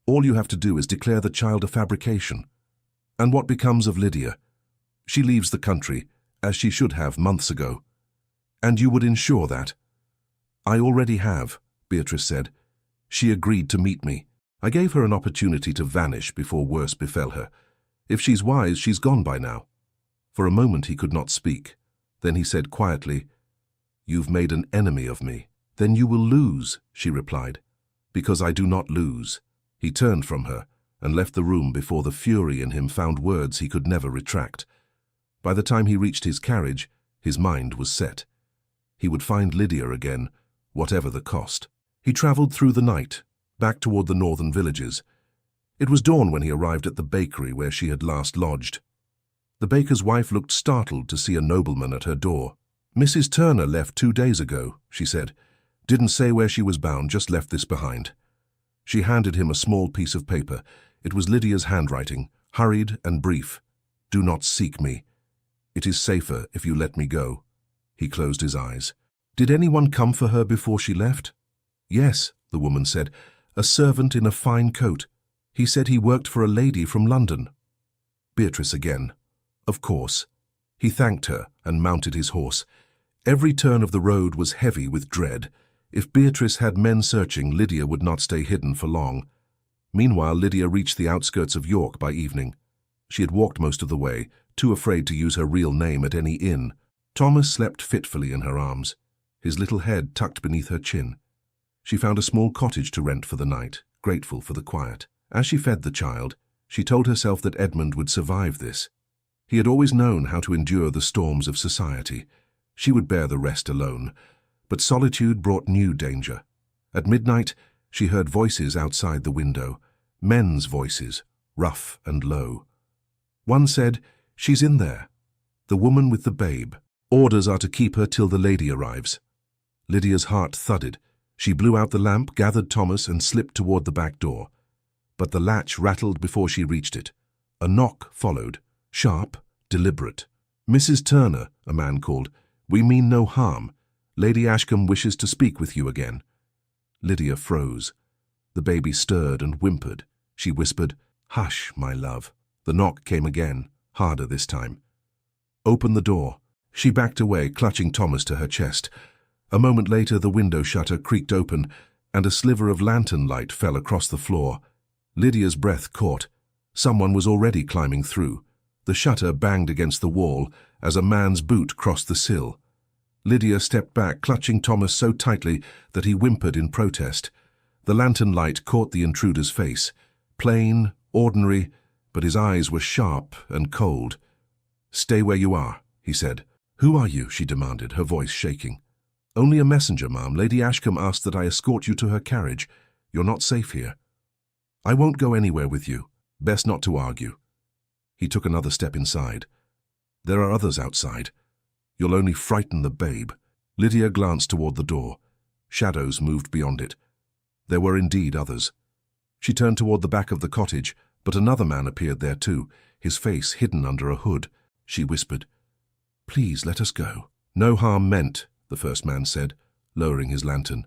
All you have to do is declare the child a fabrication. And what becomes of Lydia? She leaves the country, as she should have months ago. And you would ensure that? I already have, Beatrice said. She agreed to meet me. I gave her an opportunity to vanish before worse befell her. If she's wise, she's gone by now. For a moment he could not speak. Then he said quietly, You've made an enemy of me. Then you will lose, she replied. Because I do not lose. He turned from her and left the room before the fury in him found words he could never retract. By the time he reached his carriage, his mind was set. He would find Lydia again, whatever the cost. He travelled through the night, back toward the northern villages. It was dawn when he arrived at the bakery where she had last lodged. The baker's wife looked startled to see a nobleman at her door. Mrs. Turner left 2 days ago, she said. Didn't say where she was bound, just left this behind. She handed him a small piece of paper. It was Lydia's handwriting, hurried and brief. Do not seek me. It is safer if you let me go. He closed his eyes. Did anyone come for her before she left? Yes, the woman said. A servant in a fine coat. He said he worked for a lady from London. Beatrice again. Of course. He thanked her and mounted his horse. Every turn of the road was heavy with dread. If Beatrice had men searching, Lydia would not stay hidden for long. Meanwhile, Lydia reached the outskirts of York by evening. She had walked most of the way, too afraid to use her real name at any inn. Thomas slept fitfully in her arms, his little head tucked beneath her chin. She found a small cottage to rent for the night, grateful for the quiet. As she fed the child, she told herself that Edmund would survive this. He had always known how to endure the storms of society. She would bear the rest alone. But solitude brought new danger. At midnight, she heard voices outside the window, men's voices, rough and low. One said, She's in there. The woman with the babe. Orders are to keep her till the lady arrives. Lydia's heart thudded. She blew out the lamp, gathered Thomas, and slipped toward the back door. But the latch rattled before she reached it. A knock followed, sharp, deliberate. Mrs. Turner, a man called. We mean no harm. Lady Ashcombe wishes to speak with you again. Lydia froze. The baby stirred and whimpered. She whispered, Hush, my love. The knock came again, harder this time. Open the door. She backed away, clutching Thomas to her chest. A moment later, the window shutter creaked open, and a sliver of lantern light fell across the floor. Lydia's breath caught. Someone was already climbing through. The shutter banged against the wall as a man's boot crossed the sill. Lydia stepped back, clutching Thomas so tightly that he whimpered in protest. The lantern light caught the intruder's face. Plain, ordinary, but his eyes were sharp and cold. Stay where you are, he said. Who are you? She demanded, her voice shaking. Only a messenger, ma'am. Lady Ashcombe asked that I escort you to her carriage. You're not safe here. I won't go anywhere with you. Best not to argue. He took another step inside. There are others outside. You'll only frighten the babe. Lydia glanced toward the door. Shadows moved beyond it. There were indeed others. She turned toward the back of the cottage, but another man appeared there too, his face hidden under a hood. She whispered, Please let us go. No harm meant, the first man said, lowering his lantern.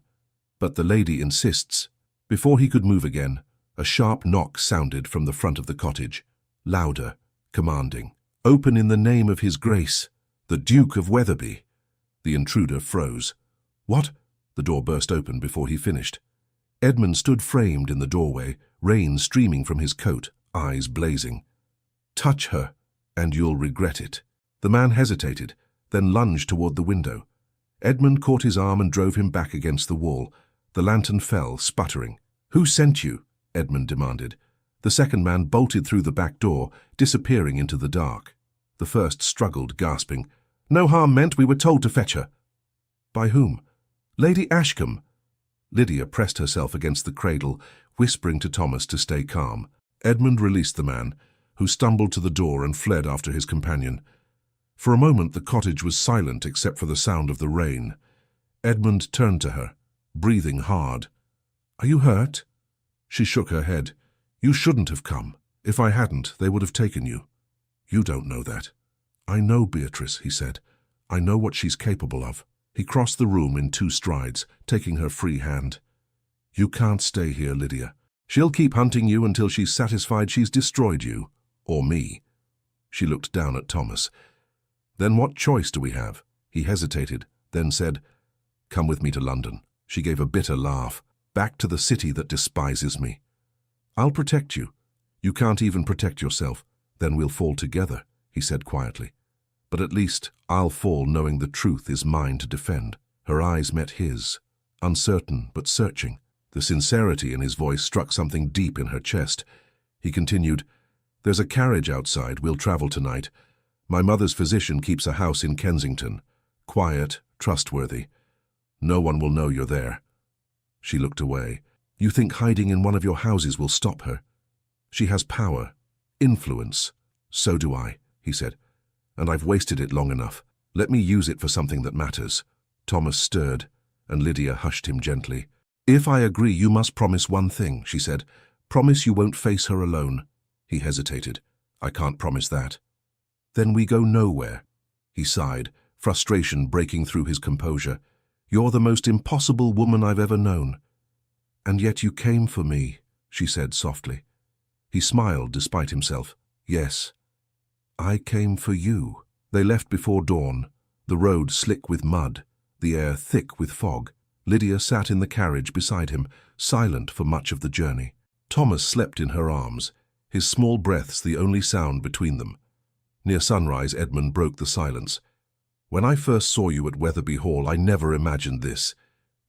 But the lady insists. Before he could move again, a sharp knock sounded from the front of the cottage, louder, commanding. Open in the name of his grace, the Duke of Wetherby. The intruder froze. What? The door burst open before he finished. Edmund stood framed in the doorway, rain streaming from his coat, eyes blazing. Touch her, and you'll regret it. The man hesitated, then lunged toward the window. Edmund caught his arm and drove him back against the wall. The lantern fell, sputtering. Who sent you? Edmund demanded. The second man bolted through the back door, disappearing into the dark. The first struggled, gasping. No harm meant, we were told to fetch her. By whom? Lady Ashcombe. Lydia pressed herself against the cradle, whispering to Thomas to stay calm. Edmund released the man, who stumbled to the door and fled after his companion. For a moment the cottage was silent except for the sound of the rain. Edmund turned to her, breathing hard. Are you hurt? She shook her head. You shouldn't have come. If I hadn't, they would have taken you. You don't know that. I know Beatrice, he said. I know what she's capable of. He crossed the room in 2 strides, taking her free hand. You can't stay here, Lydia. She'll keep hunting you until she's satisfied she's destroyed you. Or me. She looked down at Thomas. Then what choice do we have? He hesitated, then said, Come with me to London. She gave a bitter laugh. Back to the city that despises me. I'll protect you. You can't even protect yourself. Then we'll fall together, he said quietly. But at least I'll fall knowing the truth is mine to defend. Her eyes met his, uncertain but searching. The sincerity in his voice struck something deep in her chest. He continued, There's a carriage outside. We'll travel tonight. My mother's physician keeps a house in Kensington. Quiet, trustworthy. No one will know you're there. She looked away. You think hiding in one of your houses will stop her? She has power, influence. So do I, he said. And I've wasted it long enough. Let me use it for something that matters. Thomas stirred, and Lydia hushed him gently. If I agree, you must promise one thing, she said. Promise you won't face her alone. He hesitated. I can't promise that. Then we go nowhere. He sighed, frustration breaking through his composure. You're the most impossible woman I've ever known. And yet you came for me, she said softly. He smiled despite himself. Yes, I came for you. They left before dawn, the road slick with mud, the air thick with fog. Lydia sat in the carriage beside him, silent for much of the journey. Thomas slept in her arms, his small breaths the only sound between them. Near sunrise, Edmund broke the silence. When I first saw you at Wetherby Hall, I never imagined this.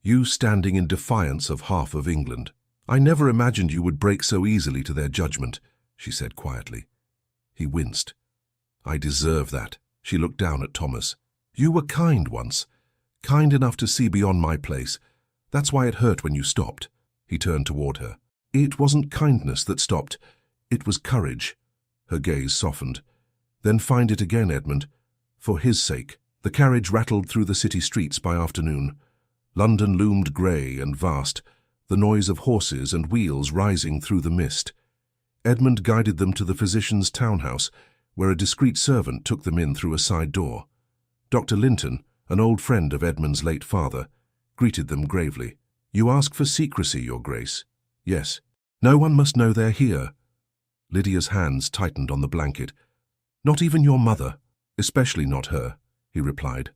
You standing in defiance of half of England. I never imagined you would break so easily to their judgment, she said quietly. He winced. I deserve that. She looked down at Thomas. You were kind once. Kind enough to see beyond my place. That's why it hurt when you stopped. He turned toward her. It wasn't kindness that stopped. It was courage. Her gaze softened. Then find it again, Edmund. For his sake. The carriage rattled through the city streets by afternoon. London loomed grey and vast, the noise of horses and wheels rising through the mist. Edmund guided them to the physician's townhouse, where a discreet servant took them in through a side door. Dr. Linton, an old friend of Edmund's late father, greeted them gravely. You ask for secrecy, Your Grace. Yes. No one must know they're here. Lydia's hands tightened on the blanket. Not even your mother, especially not her, he replied.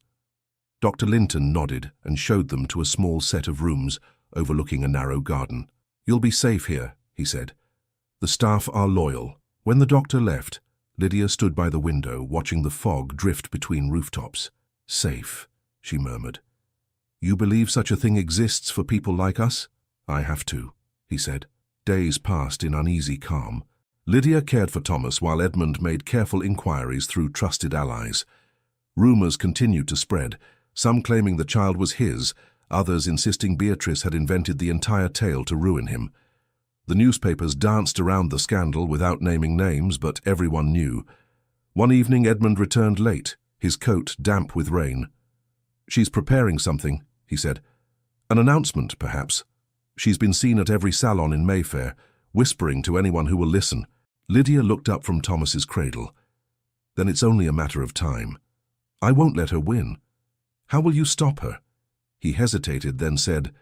Dr. Linton nodded and showed them to a small set of rooms overlooking a narrow garden. You'll be safe here, he said. The staff are loyal. When the doctor left, Lydia stood by the window watching the fog drift between rooftops. Safe, she murmured. You believe such a thing exists for people like us? I have to, he said. Days passed in uneasy calm. Lydia cared for Thomas while Edmund made careful inquiries through trusted allies. Rumours continued to spread, some claiming the child was his, others insisting Beatrice had invented the entire tale to ruin him. The newspapers danced around the scandal without naming names, but everyone knew. One evening Edmund returned late, his coat damp with rain. She's preparing something, he said. An announcement, perhaps. She's been seen at every salon in Mayfair, whispering to anyone who will listen. Lydia looked up from Thomas's cradle. Then it's only a matter of time. I won't let her win. How will you stop her? He hesitated, then said,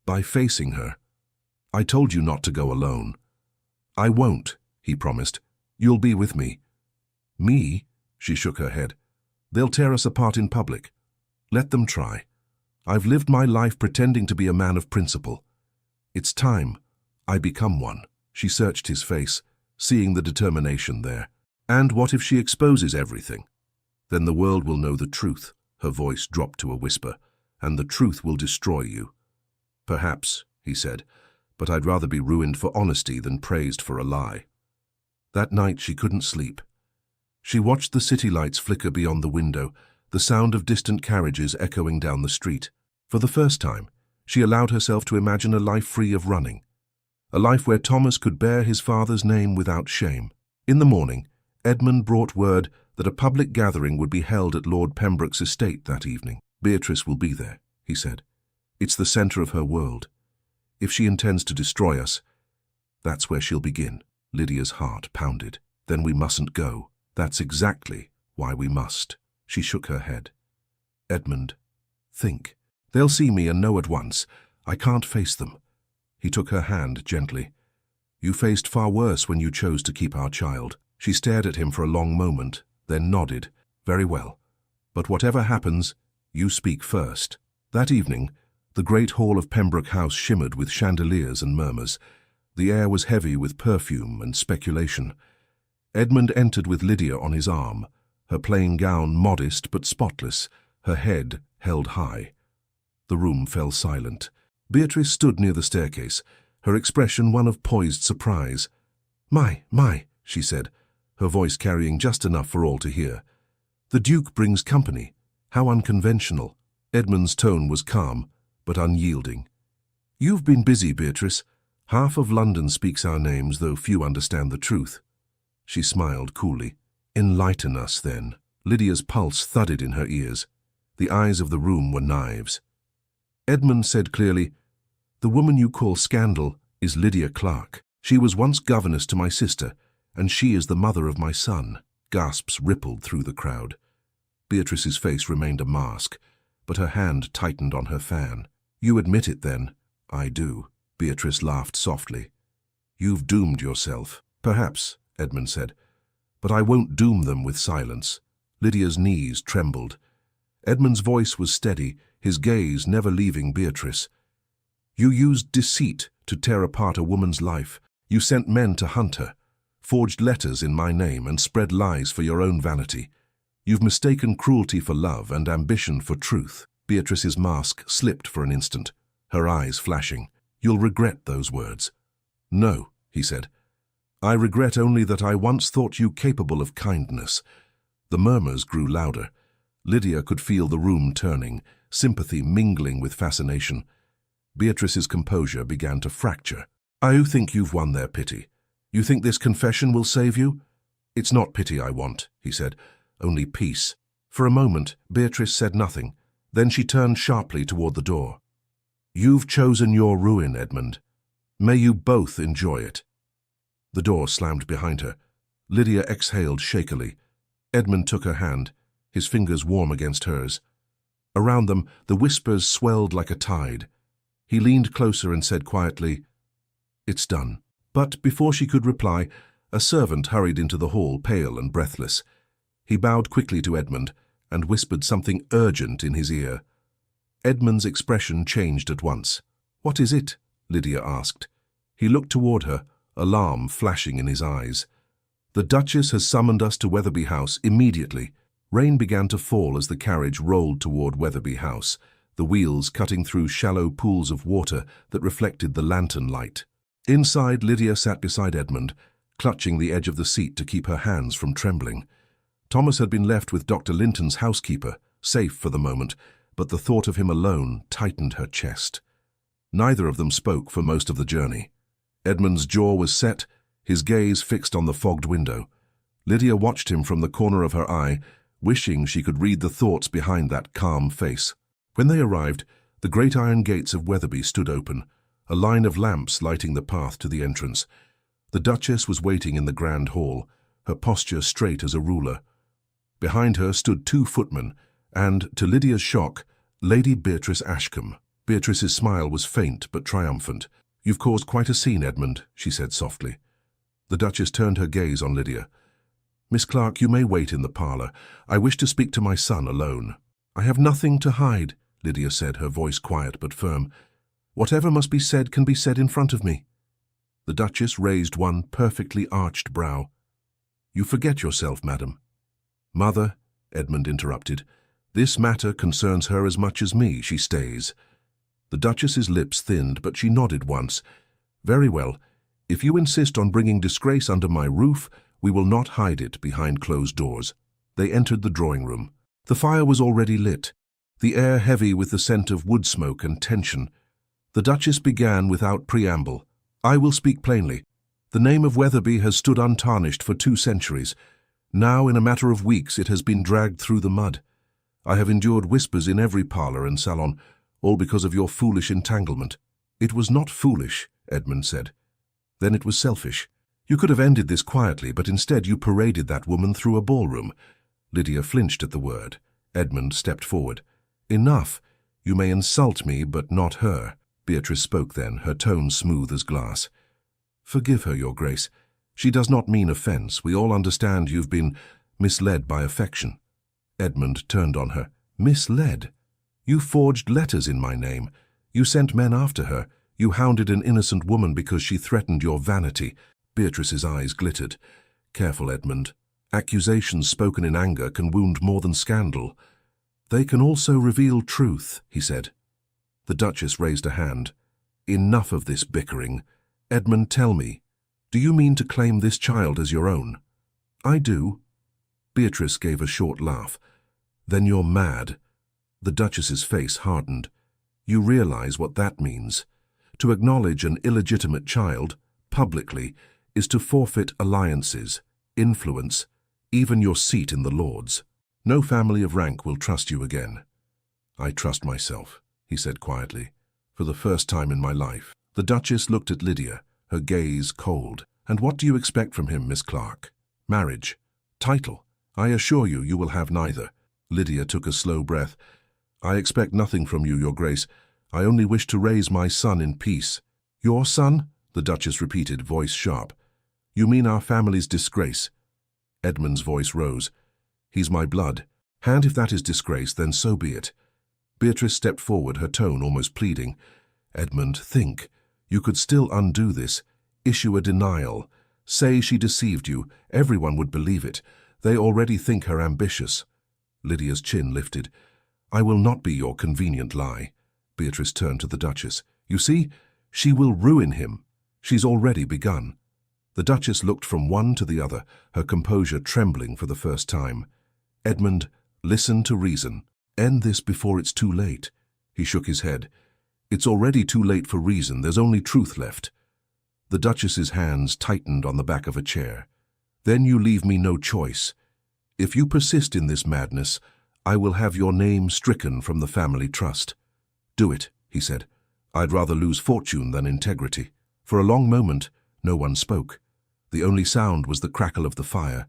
By facing her. I told you not to go alone. I won't, he promised. You'll be with me. Me? She shook her head. They'll tear us apart in public. Let them try. I've lived my life pretending to be a man of principle. It's time I become one. She searched his face, seeing the determination there. And what if she exposes everything? Then the world will know the truth. Her voice dropped to a whisper. And the truth will destroy you. Perhaps, he said, but I'd rather be ruined for honesty than praised for a lie. That night she couldn't sleep. She watched the city lights flicker beyond the window, the sound of distant carriages echoing down the street. For the first time, she allowed herself to imagine a life free of running. A life where Thomas could bear his father's name without shame. In the morning, Edmund brought word that a public gathering would be held at Lord Pembroke's estate that evening. Beatrice will be there, he said. It's the centre of her world. If she intends to destroy us, that's where she'll begin. Lydia's heart pounded. Then we mustn't go. That's exactly Why, we must. She shook her head. Edmund, think. They'll see me and know at once. I can't face them. He took her hand gently. You faced far worse when you chose to keep our child. She stared at him for a long moment, then nodded. Very well. But whatever happens, you speak first. That evening, the great hall of Pembroke House shimmered with chandeliers and murmurs. The air was heavy with perfume and speculation. Edmund entered with Lydia on his arm, her plain gown modest but spotless, her head held high. The room fell silent. Beatrice stood near the staircase, her expression one of poised surprise. My, she said, her voice carrying just enough for all to hear. The Duke brings company. How unconventional. Edmund's tone was calm, but unyielding. You've been busy, Beatrice. Half of London speaks our names, though few understand the truth. She smiled coolly. Enlighten us, then. Lydia's pulse thudded in her ears. The eyes of the room were knives. Edmund said clearly, The woman you call Scandal is Lydia Clark. She was once governess to my sister, and she is the mother of my son. Gasps rippled through the crowd. Beatrice's face remained a mask, but her hand tightened on her fan. You admit it, then? I do. Beatrice laughed softly. You've doomed yourself. Perhaps, Edmund said, but I won't doom them with silence. Lydia's knees trembled. Edmund's voice was steady, his gaze never leaving Beatrice. You used deceit to tear apart a woman's life. You sent men to hunt her, forged letters in my name, and spread lies for your own vanity. You've mistaken cruelty for love and ambition for truth. Beatrice's mask slipped for an instant, her eyes flashing. You'll regret those words. No, he said. I regret only that I once thought you capable of kindness. The murmurs grew louder. Lydia could feel the room turning, sympathy mingling with fascination. Beatrice's composure began to fracture. I think you've won their pity. You think this confession will save you? It's not pity I want, he said, only peace. For a moment, Beatrice said nothing. Then she turned sharply toward the door. You've chosen your ruin, Edmund. May you both enjoy it. The door slammed behind her. Lydia exhaled shakily. Edmund took her hand, his fingers warm against hers. Around them, the whispers swelled like a tide. He leaned closer and said quietly, It's done. But before she could reply, a servant hurried into the hall, pale and breathless. He bowed quickly to Edmund and whispered something urgent in his ear. Edmund's expression changed at once. What is it? Lydia asked. He looked toward her, alarm flashing in his eyes. The Duchess has summoned us to Wetherby House immediately. Rain began to fall as the carriage rolled toward Wetherby House, the wheels cutting through shallow pools of water that reflected the lantern light. Inside, Lydia sat beside Edmund, clutching the edge of the seat to keep her hands from trembling. Thomas had been left with Dr. Linton's housekeeper, safe for the moment, but the thought of him alone tightened her chest. Neither of them spoke for most of the journey. Edmund's jaw was set, his gaze fixed on the fogged window. Lydia watched him from the corner of her eye, wishing she could read the thoughts behind that calm face. When they arrived, the great iron gates of Wetherby stood open, a line of lamps lighting the path to the entrance. The Duchess was waiting in the grand hall, her posture straight as a ruler. Behind her stood 2 footmen, and, to Lydia's shock, Lady Beatrice Ashcombe. Beatrice's smile was faint but triumphant. You've caused quite a scene, Edmund, she said softly. The Duchess turned her gaze on Lydia. Miss Clark, you may wait in the parlour. I wish to speak to my son alone. I have nothing to hide, Lydia said, her voice quiet but firm. Whatever must be said can be said in front of me. The Duchess raised one perfectly arched brow. You forget yourself, madam. Mother, Edmund interrupted, this matter concerns her as much as me. She stays. The Duchess's lips thinned, but she nodded once. Very well. If you insist on bringing disgrace under my roof, we will not hide it behind closed doors. They entered the drawing-room. The fire was already lit, the air heavy with the scent of wood smoke and tension. The Duchess began without preamble. I will speak plainly. The name of Wetherby has stood untarnished for 2 centuries. Now, in a matter of weeks, it has been dragged through the mud. I have endured whispers in every parlour and salon, all because of your foolish entanglement. It was not foolish, Edmund said. Then it was selfish. You could have ended this quietly, but instead you paraded that woman through a ballroom. Lydia flinched at the word. Edmund stepped forward. "Enough. You may insult me, but not her." Beatrice spoke then, her tone smooth as glass. "Forgive her, Your Grace. She does not mean offense. We all understand you've been misled by affection." Edmund turned on her. "Misled? You forged letters in my name. You sent men after her. You hounded an innocent woman because she threatened your vanity." Beatrice's eyes glittered. "Careful, Edmund. Accusations spoken in anger can wound more than scandal. They can also reveal truth," he said. The Duchess raised a hand. "Enough of this bickering. Edmund, tell me, do you mean to claim this child as your own?" "I do." Beatrice gave a short laugh. "Then you're mad." The Duchess's face hardened. "You realize what that means. To acknowledge an illegitimate child, publicly, is to forfeit alliances, influence, even your seat in the Lords. No family of rank will trust you again." "I trust myself," he said quietly, "for the first time in my life." The Duchess looked at Lydia, her gaze cold. "And what do you expect from him, Miss Clark? Marriage? Title? I assure you, you will have neither." Lydia took a slow breath. "I expect nothing from you, Your Grace. I only wish to raise my son in peace." "Your son?" the Duchess repeated, voice sharp. "You mean our family's disgrace?" Edmund's voice rose. "He's my blood. And if that is disgrace, then so be it." Beatrice stepped forward, her tone almost pleading. "Edmund, think. You could still undo this. Issue a denial. Say she deceived you. Everyone would believe it. They already think her ambitious." Lydia's chin lifted. "I will not be your convenient lie." Beatrice turned to the Duchess. "You see, she will ruin him. She's already begun." The Duchess looked from one to the other, her composure trembling for the first time. "Edmund, listen to reason. End this before it's too late." He shook his head. "It's already too late for reason. There's only truth left." The Duchess's hands tightened on the back of a chair. "Then you leave me no choice. If you persist in this madness, I will have your name stricken from the family trust." "Do it," he said. "I'd rather lose fortune than integrity." For a long moment, no one spoke. The only sound was the crackle of the fire.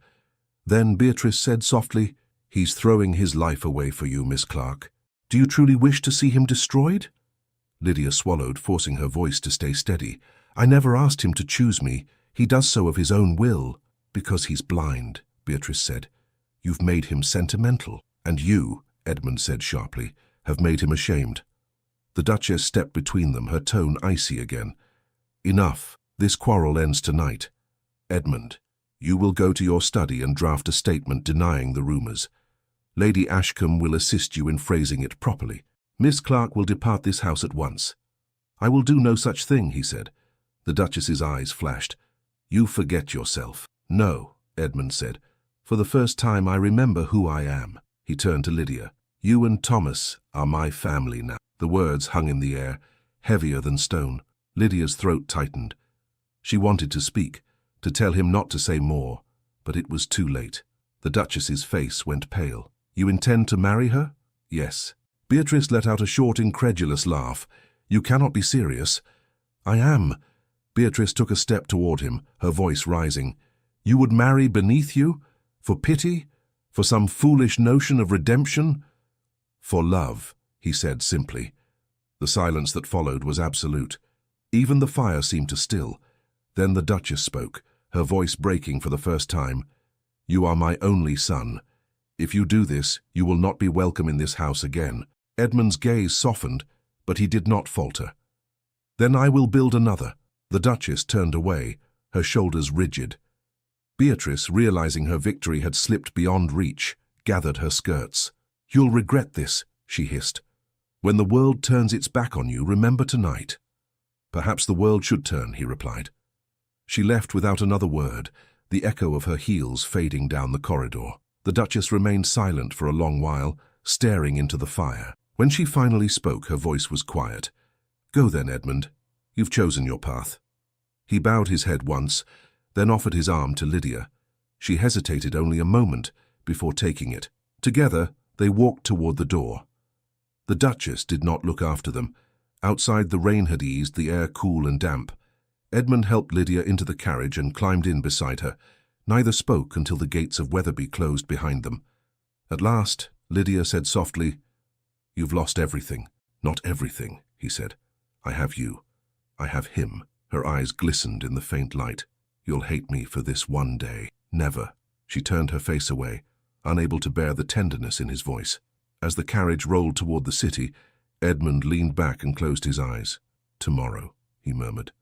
Then Beatrice said softly, "He's throwing his life away for you, Miss Clark. Do you truly wish to see him destroyed?" Lydia swallowed, forcing her voice to stay steady. "I never asked him to choose me. He does so of his own will." "Because he's blind," Beatrice said. "You've made him sentimental. And you," Edmund said sharply, "have made him ashamed." The Duchess stepped between them, her tone icy again. "Enough. This quarrel ends tonight. Edmund, you will go to your study and draft a statement denying the rumors. Lady Ashcombe will assist you in phrasing it properly. Miss Clark will depart this house at once." "I will do no such thing," he said. The Duchess's eyes flashed. "You forget yourself." "No," Edmund said. "For the first time I remember who I am." He turned to Lydia. "You and Thomas are my family now." The words hung in the air, heavier than stone. Lydia's throat tightened. She wanted to speak, to tell him not to say more, but it was too late. The Duchess's face went pale. "You intend to marry her?" "Yes." Beatrice let out a short, incredulous laugh. "You cannot be serious." "I am." Beatrice took a step toward him, her voice rising. "You would marry beneath you? For pity? For some foolish notion of redemption?" "For love," he said simply. The silence that followed was absolute. Even the fire seemed to still. Then the Duchess spoke, her voice breaking for the first time. "You are my only son. If you do this, you will not be welcome in this house again." Edmund's gaze softened, but he did not falter. "Then I will build another." The Duchess turned away, her shoulders rigid. Beatrice, realizing her victory had slipped beyond reach, gathered her skirts. "You'll regret this," she hissed. "When the world turns its back on you, remember tonight." "Perhaps the world should turn," he replied. She left without another word, the echo of her heels fading down the corridor. The Duchess remained silent for a long while, staring into the fire. When she finally spoke, her voice was quiet. "Go then, Edmund. You've chosen your path." He bowed his head once, then offered his arm to Lydia. She hesitated only a moment before taking it. Together, they walked toward the door. The Duchess did not look after them. Outside, the rain had eased, the air cool and damp. Edmund helped Lydia into the carriage and climbed in beside her. Neither spoke until the gates of Wetherby closed behind them. At last, Lydia said softly, "You've lost everything." "Not everything," he said. "I have you. I have him." Her eyes glistened in the faint light. "You'll hate me for this one day." "Never." She turned her face away, unable to bear the tenderness in his voice. As the carriage rolled toward the city, Edmund leaned back and closed his eyes. "Tomorrow," he murmured.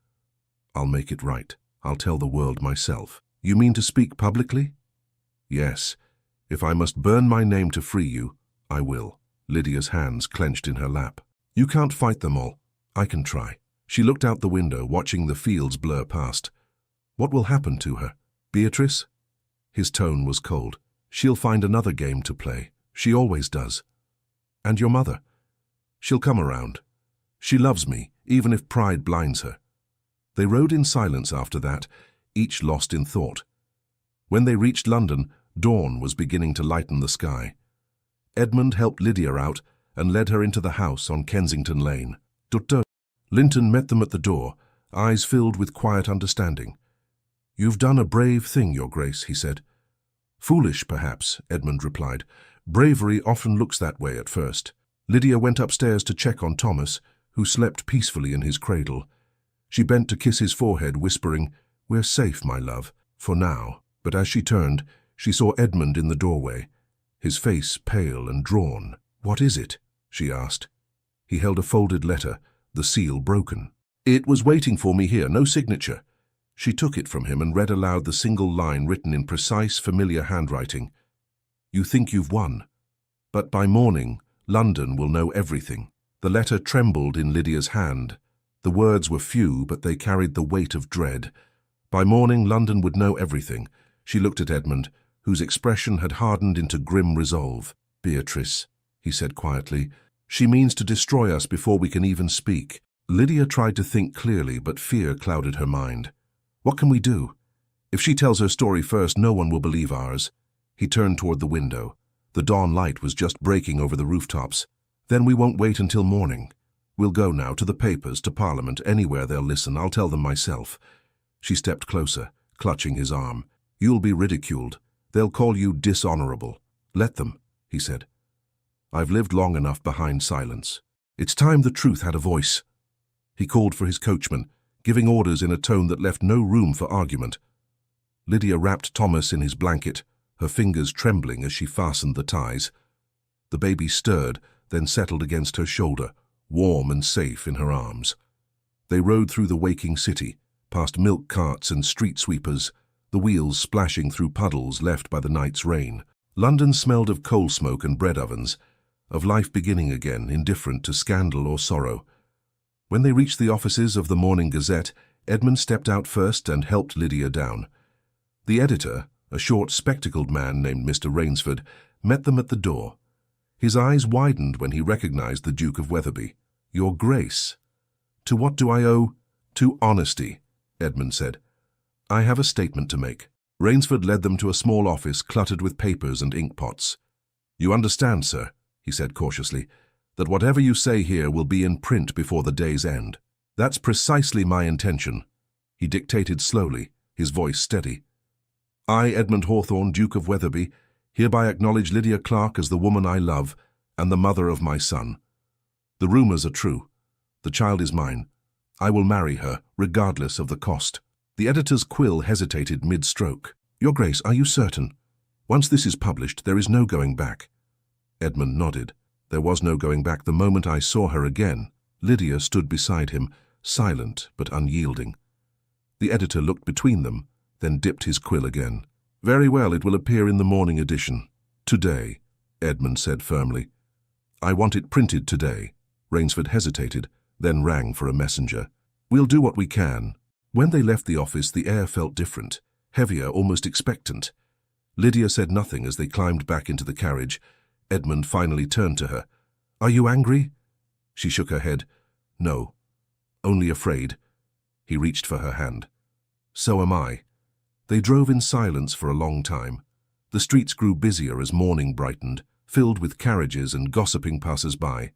"I'll make it right. I'll tell the world myself." "You mean to speak publicly?" "Yes. If I must burn my name to free you, I will." Lydia's hands clenched in her lap. "You can't fight them all. I can try." She looked out the window, watching the fields blur past. "What will happen to her? Beatrice?" His tone was cold. "She'll find another game to play. She always does. And your mother? She'll come around. She loves me, even if pride blinds her." They rode in silence after that, each lost in thought. When they reached London, dawn was beginning to lighten the sky. Edmund helped Lydia out and led her into the house on Kensington Lane. Dr. Linton met them at the door, eyes filled with quiet understanding. "You've done a brave thing, Your Grace," he said. "Foolish, perhaps," Edmund replied. "Bravery often looks that way at first." Lydia went upstairs to check on Thomas, who slept peacefully in his cradle. She bent to kiss his forehead, whispering, "We're safe, my love, for now." But as she turned, she saw Edmund in the doorway, his face pale and drawn. "What is it?" she asked. He held a folded letter, the seal broken. "It was waiting for me here, no signature." She took it from him and read aloud the single line written in precise, familiar handwriting. "You think you've won, but by morning, London will know everything." The letter trembled in Lydia's hand. The words were few, but they carried the weight of dread. By morning, London would know everything. She looked at Edmund, whose expression had hardened into grim resolve. "Beatrice," he said quietly, "she means to destroy us before we can even speak." Lydia tried to think clearly, but fear clouded her mind. "What can we do? If she tells her story first, no one will believe ours." He turned toward the window. The dawn light was just breaking over the rooftops. "Then we won't wait until morning. We'll go now to the papers, to Parliament, anywhere they'll listen. I'll tell them myself." She stepped closer, clutching his arm. "You'll be ridiculed. They'll call you dishonorable." "Let them," he said. "I've lived long enough behind silence. It's time the truth had a voice." He called for his coachman, giving orders in a tone that left no room for argument. Lydia wrapped Thomas in his blanket, her fingers trembling as she fastened the ties. The baby stirred, then settled against her shoulder, warm and safe in her arms. They rode through the waking city, past milk carts and street sweepers, the wheels splashing through puddles left by the night's rain. London smelled of coal smoke and bread ovens, of life beginning again, indifferent to scandal or sorrow. When they reached the offices of the Morning Gazette, Edmund stepped out first and helped Lydia down. The editor, a short, spectacled man named Mr. Rainsford, met them at the door. His eyes widened when he recognized the Duke of Wetherby. "Your Grace." "To what do I owe?" "To honesty," Edmund said. "I have a statement to make." Rainsford led them to a small office cluttered with papers and inkpots. "You understand, sir," he said cautiously, "that whatever you say here will be in print before the day's end." "That's precisely my intention." He dictated slowly, his voice steady. "I, Edmund Hawthorne, Duke of Wetherby, hereby acknowledge Lydia Clark as the woman I love and the mother of my son. The rumors are true. The child is mine. I will marry her, regardless of the cost." The editor's quill hesitated mid-stroke. "Your Grace, are you certain? Once this is published, there is no going back." Edmund nodded. "There was no going back the moment I saw her again." Lydia stood beside him, silent but unyielding. The editor looked between them, then dipped his quill again. "Very well, it will appear in the morning edition. Today," Edmund said firmly. "I want it printed today." Rainsford hesitated, then rang for a messenger. "We'll do what we can." When they left the office, the air felt different, heavier, almost expectant. Lydia said nothing as they climbed back into the carriage. Edmund finally turned to her. "Are you angry?" She shook her head. "No, only afraid." He reached for her hand. "So am I." They drove in silence for a long time. The streets grew busier as morning brightened, filled with carriages and gossiping passers-by.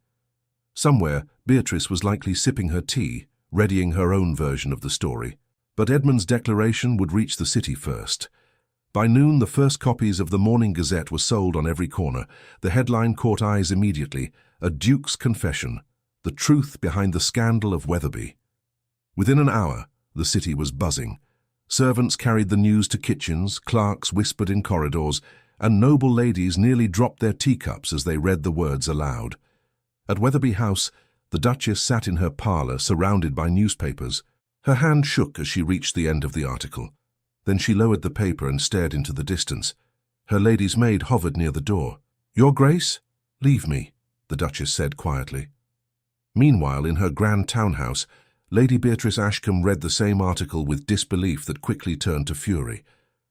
Somewhere, Beatrice was likely sipping her tea, readying her own version of the story. But Edmund's declaration would reach the city first. By noon, the first copies of the Morning Gazette were sold on every corner. The headline caught eyes immediately: "A Duke's Confession, the truth behind the scandal of Wetherby." Within an hour, the city was buzzing. Servants carried the news to kitchens, clerks whispered in corridors, and noble ladies nearly dropped their teacups as they read the words aloud. At Wetherby House, the Duchess sat in her parlour, surrounded by newspapers. Her hand shook as she reached the end of the article. Then she lowered the paper and stared into the distance. Her lady's maid hovered near the door. "Your Grace, leave me," the Duchess said quietly. Meanwhile, in her grand townhouse, Lady Beatrice Ashcombe read the same article with disbelief that quickly turned to fury.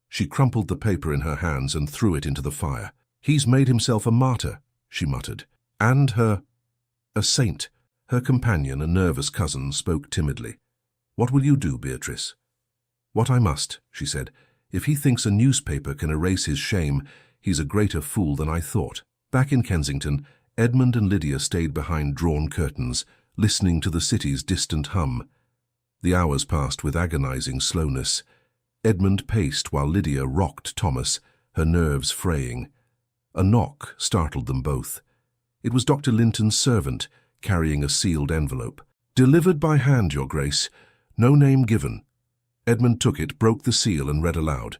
She crumpled the paper in her hands and threw it into the fire. "He's made himself a martyr," she muttered. "And a saint." Her companion, a nervous cousin, spoke timidly. "What will you do, Beatrice?" "What I must," she said. "If he thinks a newspaper can erase his shame, he's a greater fool than I thought." Back in Kensington, Edmund and Lydia stayed behind drawn curtains, listening to the city's distant hum. The hours passed with agonizing slowness. Edmund paced while Lydia rocked Thomas, her nerves fraying. A knock startled them both. It was Dr. Linton's servant, carrying a sealed envelope. "Delivered by hand, Your Grace. No name given." Edmund took it, broke the seal, and read aloud.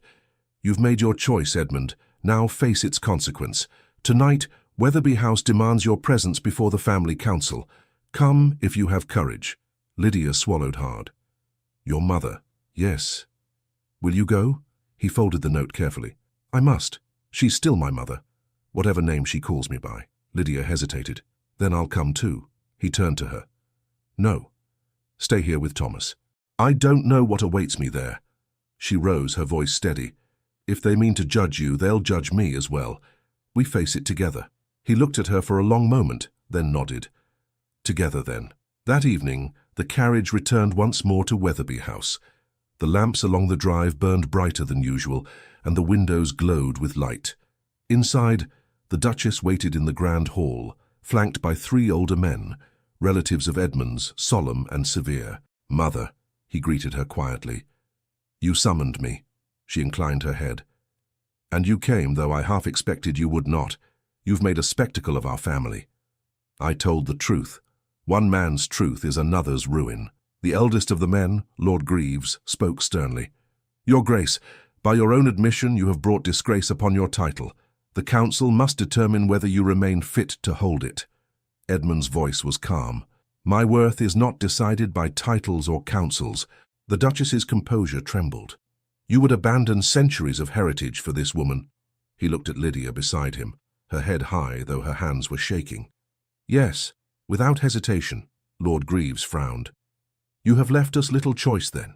"You've made your choice, Edmund. Now face its consequence. Tonight, Wetherby House demands your presence before the family council. Come if you have courage." Lydia swallowed hard. "Your mother." "Yes." "Will you go?" He folded the note carefully. "I must. She's still my mother, whatever name she calls me by." Lydia hesitated. "Then I'll come too." He turned to her. "No. Stay here with Thomas. I don't know what awaits me there." She rose, her voice steady. "If they mean to judge you, they'll judge me as well. We face it together." He looked at her for a long moment, then nodded. "Together, then." That evening, the carriage returned once more to Wetherby House. The lamps along the drive burned brighter than usual, and the windows glowed with light. Inside, the Duchess waited in the grand hall, flanked by 3 older men, relatives of Edmund's, solemn and severe. "Mother," he greeted her quietly. "You summoned me." She inclined her head. "And you came, though I half expected you would not. You've made a spectacle of our family." I told the truth. One man's truth is another's ruin. The eldest of the men, Lord Greaves, spoke sternly. "Your Grace, by your own admission you have brought disgrace upon your title. The council must determine whether you remain fit to hold it." Edmund's voice was calm. "My worth is not decided by titles or councils." The Duchess's composure trembled. "You would abandon centuries of heritage for this woman." He looked at Lydia beside him, her head high, though her hands were shaking. "Yes, without hesitation." Lord Greaves frowned. "You have left us little choice, then.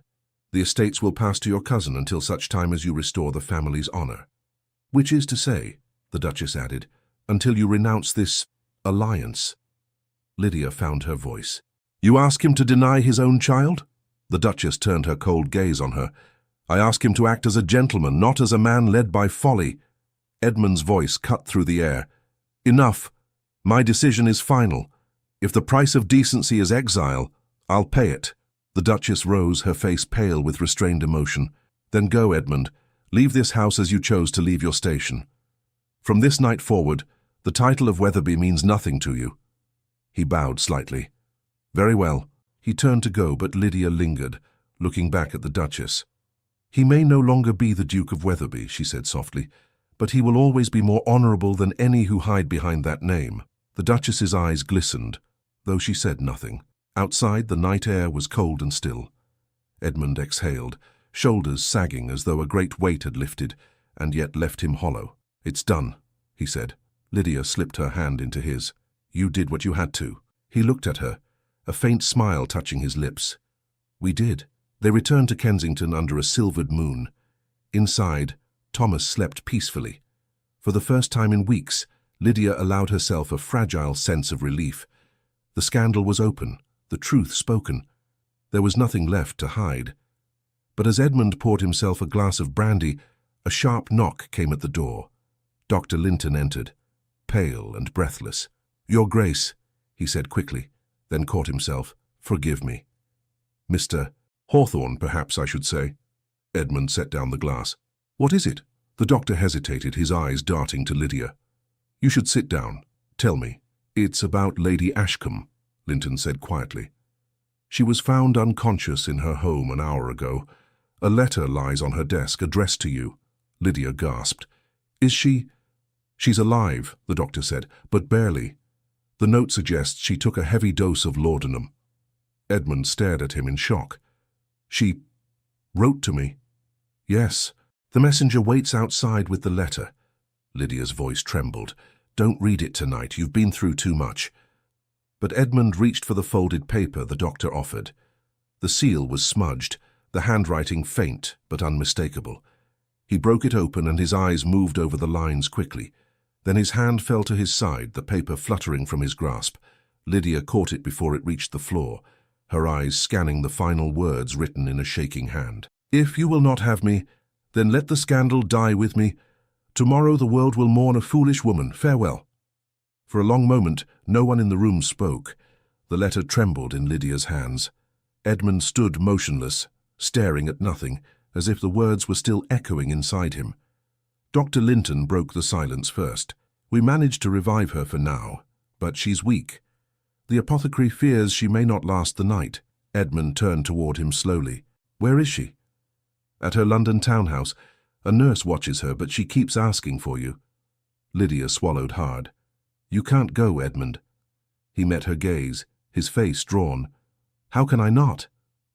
The estates will pass to your cousin until such time as you restore the family's honour. Which is to say," the Duchess added, "until you renounce this alliance." Lydia found her voice. "You ask him to deny his own child?" The Duchess turned her cold gaze on her. "I ask him to act as a gentleman, not as a man led by folly." Edmund's voice cut through the air. "Enough. My decision is final. If the price of decency is exile, I'll pay it." The Duchess rose, her face pale with restrained emotion. "Then go, Edmund. Leave this house as you chose to leave your station. From this night forward, the title of Wetherby means nothing to you." He bowed slightly. "Very well." He turned to go, but Lydia lingered, looking back at the Duchess. "He may no longer be the Duke of Wetherby," she said softly, "but he will always be more honourable than any who hide behind that name." The Duchess's eyes glistened, though she said nothing. Outside, the night air was cold and still. Edmund exhaled, shoulders sagging as though a great weight had lifted, and yet left him hollow. "It's done," he said. Lydia slipped her hand into his. "You did what you had to." He looked at her, a faint smile touching his lips. "We did." They returned to Kensington under a silvered moon. Inside, Thomas slept peacefully. For the first time in weeks, Lydia allowed herself a fragile sense of relief. The scandal was open, the truth spoken. There was nothing left to hide. But as Edmund poured himself a glass of brandy, a sharp knock came at the door. Dr. Linton entered, pale and breathless. "Your Grace," he said quickly, then caught himself. "Forgive me." "Mr. Hawthorne, perhaps I should say." Edmund set down the glass. "What is it?" The doctor hesitated, his eyes darting to Lydia. "You should sit down. Tell me." "It's about Lady Ashcombe," Linton said quietly. "She was found unconscious in her home an hour ago. A letter lies on her desk addressed to you." Lydia gasped. "Is she—" "She's alive," the doctor said, "but barely. The note suggests she took a heavy dose of laudanum." Edmund stared at him in shock. "She wrote to me?" "Yes. The messenger waits outside with the letter." Lydia's voice trembled. "Don't read it tonight. You've been through too much." But Edmund reached for the folded paper the doctor offered. The seal was smudged, the handwriting faint but unmistakable. He broke it open and his eyes moved over the lines quickly. Then his hand fell to his side, the paper fluttering from his grasp. Lydia caught it before it reached the floor, her eyes scanning the final words written in a shaking hand. "If you will not have me, then let the scandal die with me. Tomorrow the world will mourn a foolish woman. Farewell." For a long moment, no one in the room spoke. The letter trembled in Lydia's hands. Edmund stood motionless, staring at nothing, as if the words were still echoing inside him. Dr. Linton broke the silence first. "We managed to revive her for now, but she's weak. The apothecary fears she may not last the night." Edmund turned toward him slowly. "Where is she?" "At her London townhouse. A nurse watches her, but she keeps asking for you." Lydia swallowed hard. "You can't go, Edmund." He met her gaze, his face drawn. "How can I not?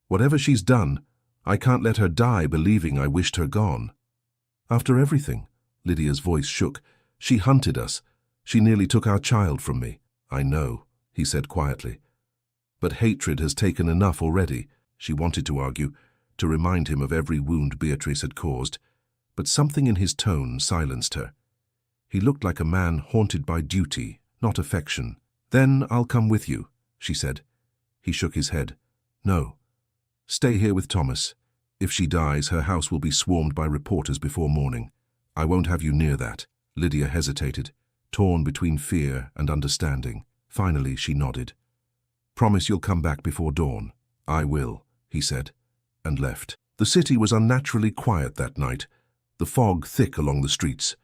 Whatever she's done, I can't let her die believing I wished her gone." "After everything," Lydia's voice shook, "she hunted us. She nearly took our child from me." "I know," he said quietly. "But hatred has taken enough already," she wanted to argue, to remind him of every wound Beatrice had caused. But something in his tone silenced her. He looked like a man haunted by duty, not affection. "Then I'll come with you," she said. He shook his head. "No. Stay here with Thomas. If she dies, her house will be swarmed by reporters before morning. I won't have you near that." Lydia hesitated, torn between fear and understanding. Finally, she nodded. "Promise you'll come back before dawn." "I will," he said, and left. The city was unnaturally quiet that night, the fog thick along the streets.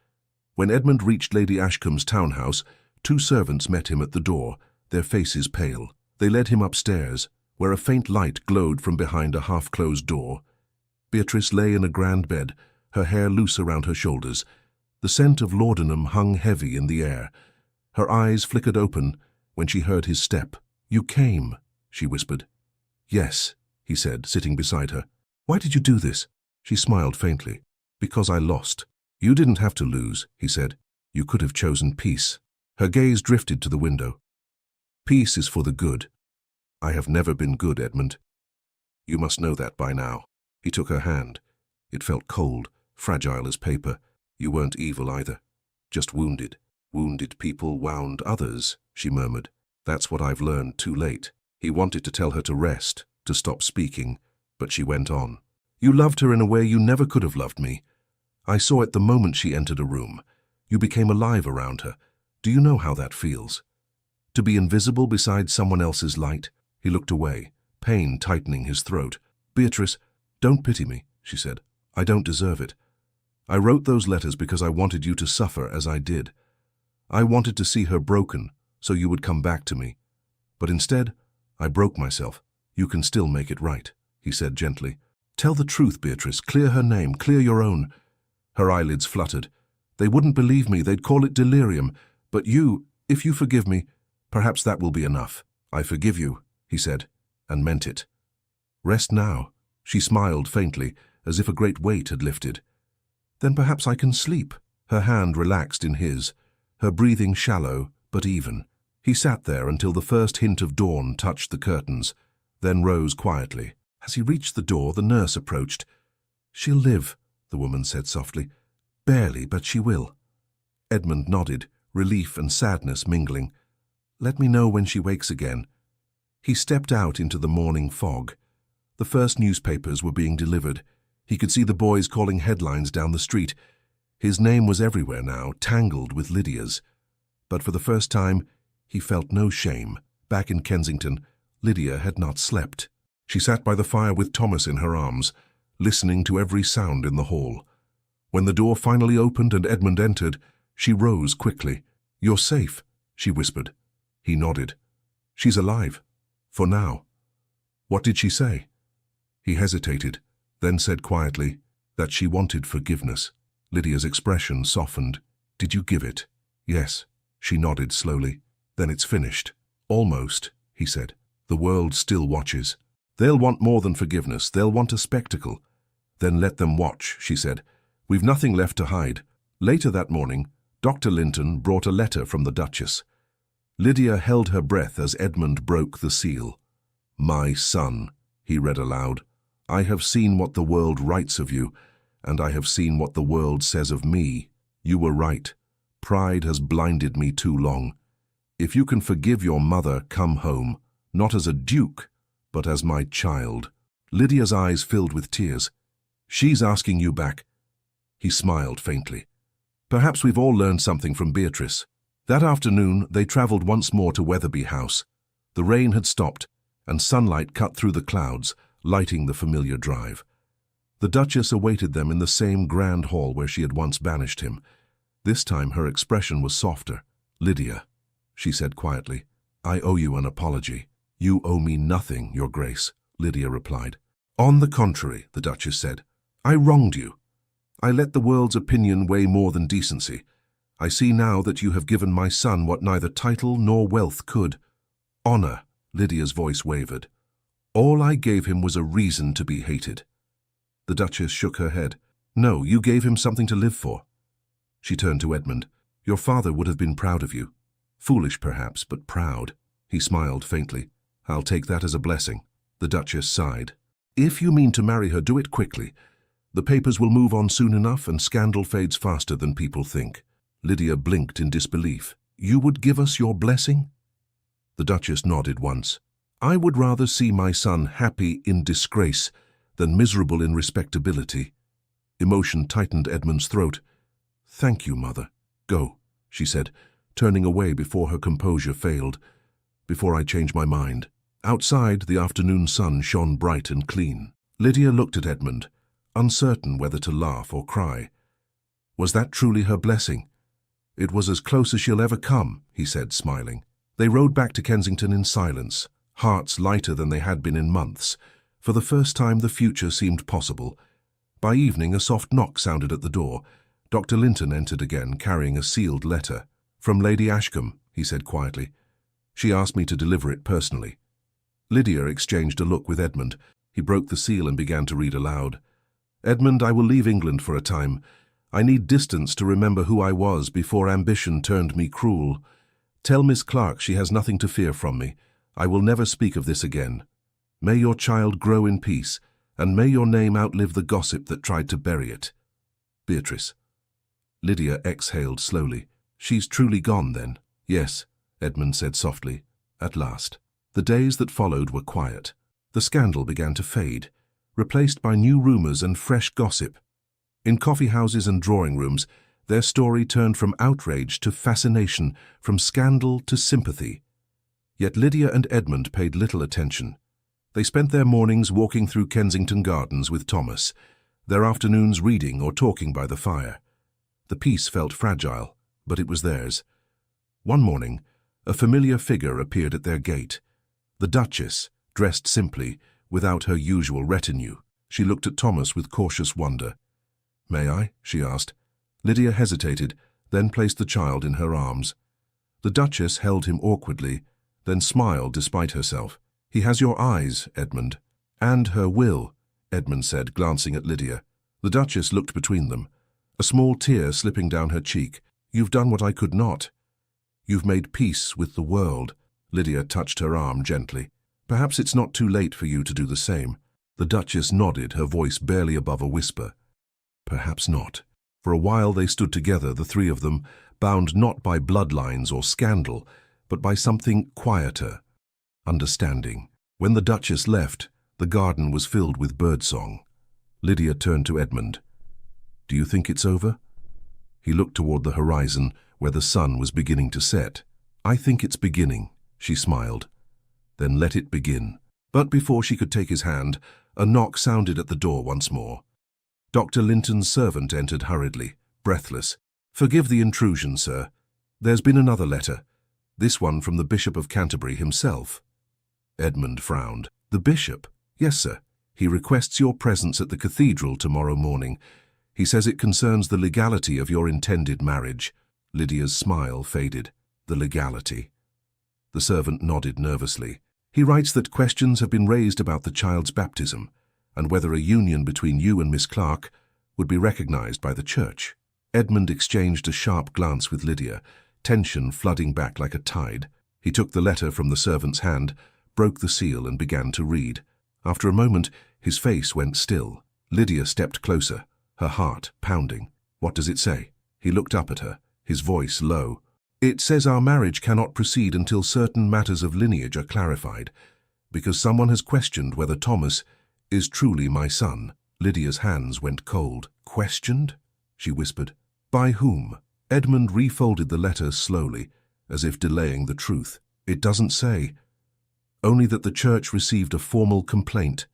When Edmund reached Lady Ashcombe's townhouse, 2 servants met him at the door, their faces pale. They led him upstairs, where a faint light glowed from behind a half-closed door. Beatrice lay in a grand bed, her hair loose around her shoulders. The scent of laudanum hung heavy in the air. Her eyes flickered open when she heard his step. "You came," she whispered. "Yes," he said, sitting beside her. "Why did you do this?" She smiled faintly. "Because I lost." "You didn't have to lose," he said. "You could have chosen peace." Her gaze drifted to the window. "Peace is for the good." "I have never been good, Edmund. You must know that by now." He took her hand. It felt cold, fragile as paper. "You weren't evil either, just wounded." "Wounded people wound others," she murmured. "That's what I've learned too late." He wanted to tell her to rest, to stop speaking, but she went on. "You loved her in a way you never could have loved me. I saw it the moment she entered a room. You became alive around her. Do you know how that feels? To be invisible beside someone else's light?" He looked away, pain tightening his throat. "Beatrice, don't pity me," she said. "I don't deserve it. I wrote those letters because I wanted you to suffer as I did. I wanted to see her broken, so you would come back to me. But instead, I broke myself. You can still make it right," he said gently. "Tell the truth, Beatrice. Clear her name. Clear your own." Her eyelids fluttered. "They wouldn't believe me. They'd call it delirium. But you, if you forgive me, perhaps that will be enough." "I forgive you," he said, and meant it. "Rest now." She smiled faintly, as if a great weight had lifted. "Then perhaps I can sleep." Her hand relaxed in his, her breathing shallow but even. He sat there until the first hint of dawn touched the curtains, then rose quietly. As he reached the door, the nurse approached. "She'll live," the woman said softly. "Barely, but she will." Edmund nodded, relief and sadness mingling. "Let me know when she wakes again." He stepped out into the morning fog. The first newspapers were being delivered. He could see the boys calling headlines down the street. His name was everywhere now, tangled with Lydia's. But for the first time, he felt no shame. Back in Kensington, Lydia had not slept. She sat by the fire with Thomas in her arms, listening to every sound in the hall. When the door finally opened and Edmund entered, she rose quickly. "You're safe," she whispered. He nodded. "She's alive. For now." "What did she say?" He hesitated, then said quietly that she wanted forgiveness. Lydia's expression softened. "Did you give it?" "Yes." She nodded slowly. "Then it's finished." "Almost," he said. "The world still watches. They'll want more than forgiveness. They'll want a spectacle." "Then let them watch," she said. "We've nothing left to hide." Later that morning, Dr. Linton brought a letter from the Duchess. Lydia held her breath as Edmund broke the seal. "My son," he read aloud, "I have seen what the world writes of you, and I have seen what the world says of me. You were right. Pride has blinded me too long. If you can forgive your mother, come home, not as a duke, but as my child." Lydia's eyes filled with tears. "She's asking you back." He smiled faintly. "Perhaps we've all learned something from Beatrice." That afternoon, they travelled once more to Wetherby House. The rain had stopped, and sunlight cut through the clouds, lighting the familiar drive. The Duchess awaited them in the same grand hall where she had once banished him. This time her expression was softer. "Lydia," she said quietly, "I owe you an apology." "You owe me nothing, Your Grace," Lydia replied. "On the contrary," the Duchess said, "I wronged you. I let the world's opinion weigh more than decency. I see now that you have given my son what neither title nor wealth could." "Honor," Lydia's voice wavered. "All I gave him was a reason to be hated." The Duchess shook her head. "No, you gave him something to live for." She turned to Edmund. "Your father would have been proud of you. Foolish, perhaps, but proud." He smiled faintly. "I'll take that as a blessing." The Duchess sighed. "If you mean to marry her, do it quickly. The papers will move on soon enough, and scandal fades faster than people think." Lydia blinked in disbelief. "You would give us your blessing?" The Duchess nodded once. "I would rather see my son happy in disgrace than miserable in respectability." Emotion tightened Edmund's throat. "Thank you, Mother. Go," she said, turning away before her composure failed. "Before I change my mind." Outside, the afternoon sun shone bright and clean. Lydia looked at Edmund, uncertain whether to laugh or cry. Was that truly her blessing? "It was as close as she'll ever come," he said, smiling. They rode back to Kensington in silence, hearts lighter than they had been in months. For the first time the future seemed possible. By evening a soft knock sounded at the door. Dr. Linton entered again, carrying a sealed letter. "From Lady Ashcombe," he said quietly. "She asked me to deliver it personally." Lydia exchanged a look with Edmund. He broke the seal and began to read aloud. "Edmund, I will leave England for a time. I need distance to remember who I was before ambition turned me cruel. Tell Miss Clark she has nothing to fear from me. I will never speak of this again. May your child grow in peace, and may your name outlive the gossip that tried to bury it. Beatrice." Lydia exhaled slowly. "She's truly gone, then?" "Yes," Edmund said softly, "at last." The days that followed were quiet. The scandal began to fade, replaced by new rumours and fresh gossip. In coffee houses and drawing rooms, their story turned from outrage to fascination, from scandal to sympathy. Yet Lydia and Edmund paid little attention. They spent their mornings walking through Kensington Gardens with Thomas, their afternoons reading or talking by the fire. The peace felt fragile, but it was theirs. One morning, a familiar figure appeared at their gate. The Duchess, dressed simply, without her usual retinue. She looked at Thomas with cautious wonder. "May I?" she asked. Lydia hesitated, then placed the child in her arms. The Duchess held him awkwardly, then smiled despite herself. "He has your eyes, Edmund." "And her will," Edmund said, glancing at Lydia. The Duchess looked between them, a small tear slipping down her cheek. "You've done what I could not. You've made peace with the world." Lydia touched her arm gently. "Perhaps it's not too late for you to do the same." The Duchess nodded, her voice barely above a whisper. "Perhaps not." For a while they stood together, the three of them, bound not by bloodlines or scandal, but by something quieter, understanding. When the Duchess left, the garden was filled with birdsong. Lydia turned to Edmund. "Do you think it's over?" He looked toward the horizon, where the sun was beginning to set. "I think it's beginning," she smiled. "Then let it begin." But before she could take his hand, a knock sounded at the door once more. Dr. Linton's servant entered hurriedly, breathless. "Forgive the intrusion, sir. There's been another letter. This one from the Bishop of Canterbury himself." Edmund frowned. "The bishop?" "Yes, sir. He requests your presence at the cathedral tomorrow morning. He says it concerns the legality of your intended marriage." Lydia's smile faded. "The legality?" The servant nodded nervously. "He writes that questions have been raised about the child's baptism, and whether a union between you and Miss Clark would be recognized by the church." Edmund exchanged a sharp glance with Lydia, tension flooding back like a tide. He took the letter from the servant's hand, broke the seal and began to read. After a moment, his face went still. Lydia stepped closer, her heart pounding. "What does it say?" He looked up at her, his voice low. "It says our marriage cannot proceed until certain matters of lineage are clarified, because someone has questioned whether Thomas is truly my son." Lydia's hands went cold. "Questioned?" she whispered. "By whom?" Edmund refolded the letter slowly, as if delaying the truth. "It doesn't say. Only that the church received a formal complaint.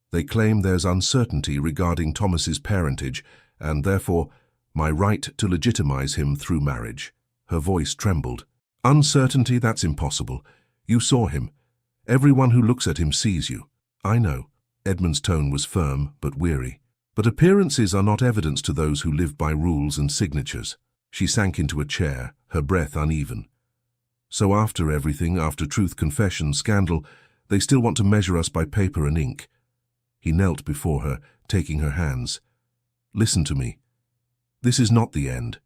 They claim there's uncertainty regarding Thomas's parentage, and therefore my right to legitimize him through marriage." Her voice trembled. "Uncertainty? That's impossible. You saw him. Everyone who looks at him sees you." "I know." Edmund's tone was firm but weary. "But appearances are not evidence to those who live by rules and signatures." She sank into a chair, her breath uneven. "So after everything, after truth, confession, scandal, they still want to measure us by paper and ink." He knelt before her, taking her hands. "Listen to me. This is not the end.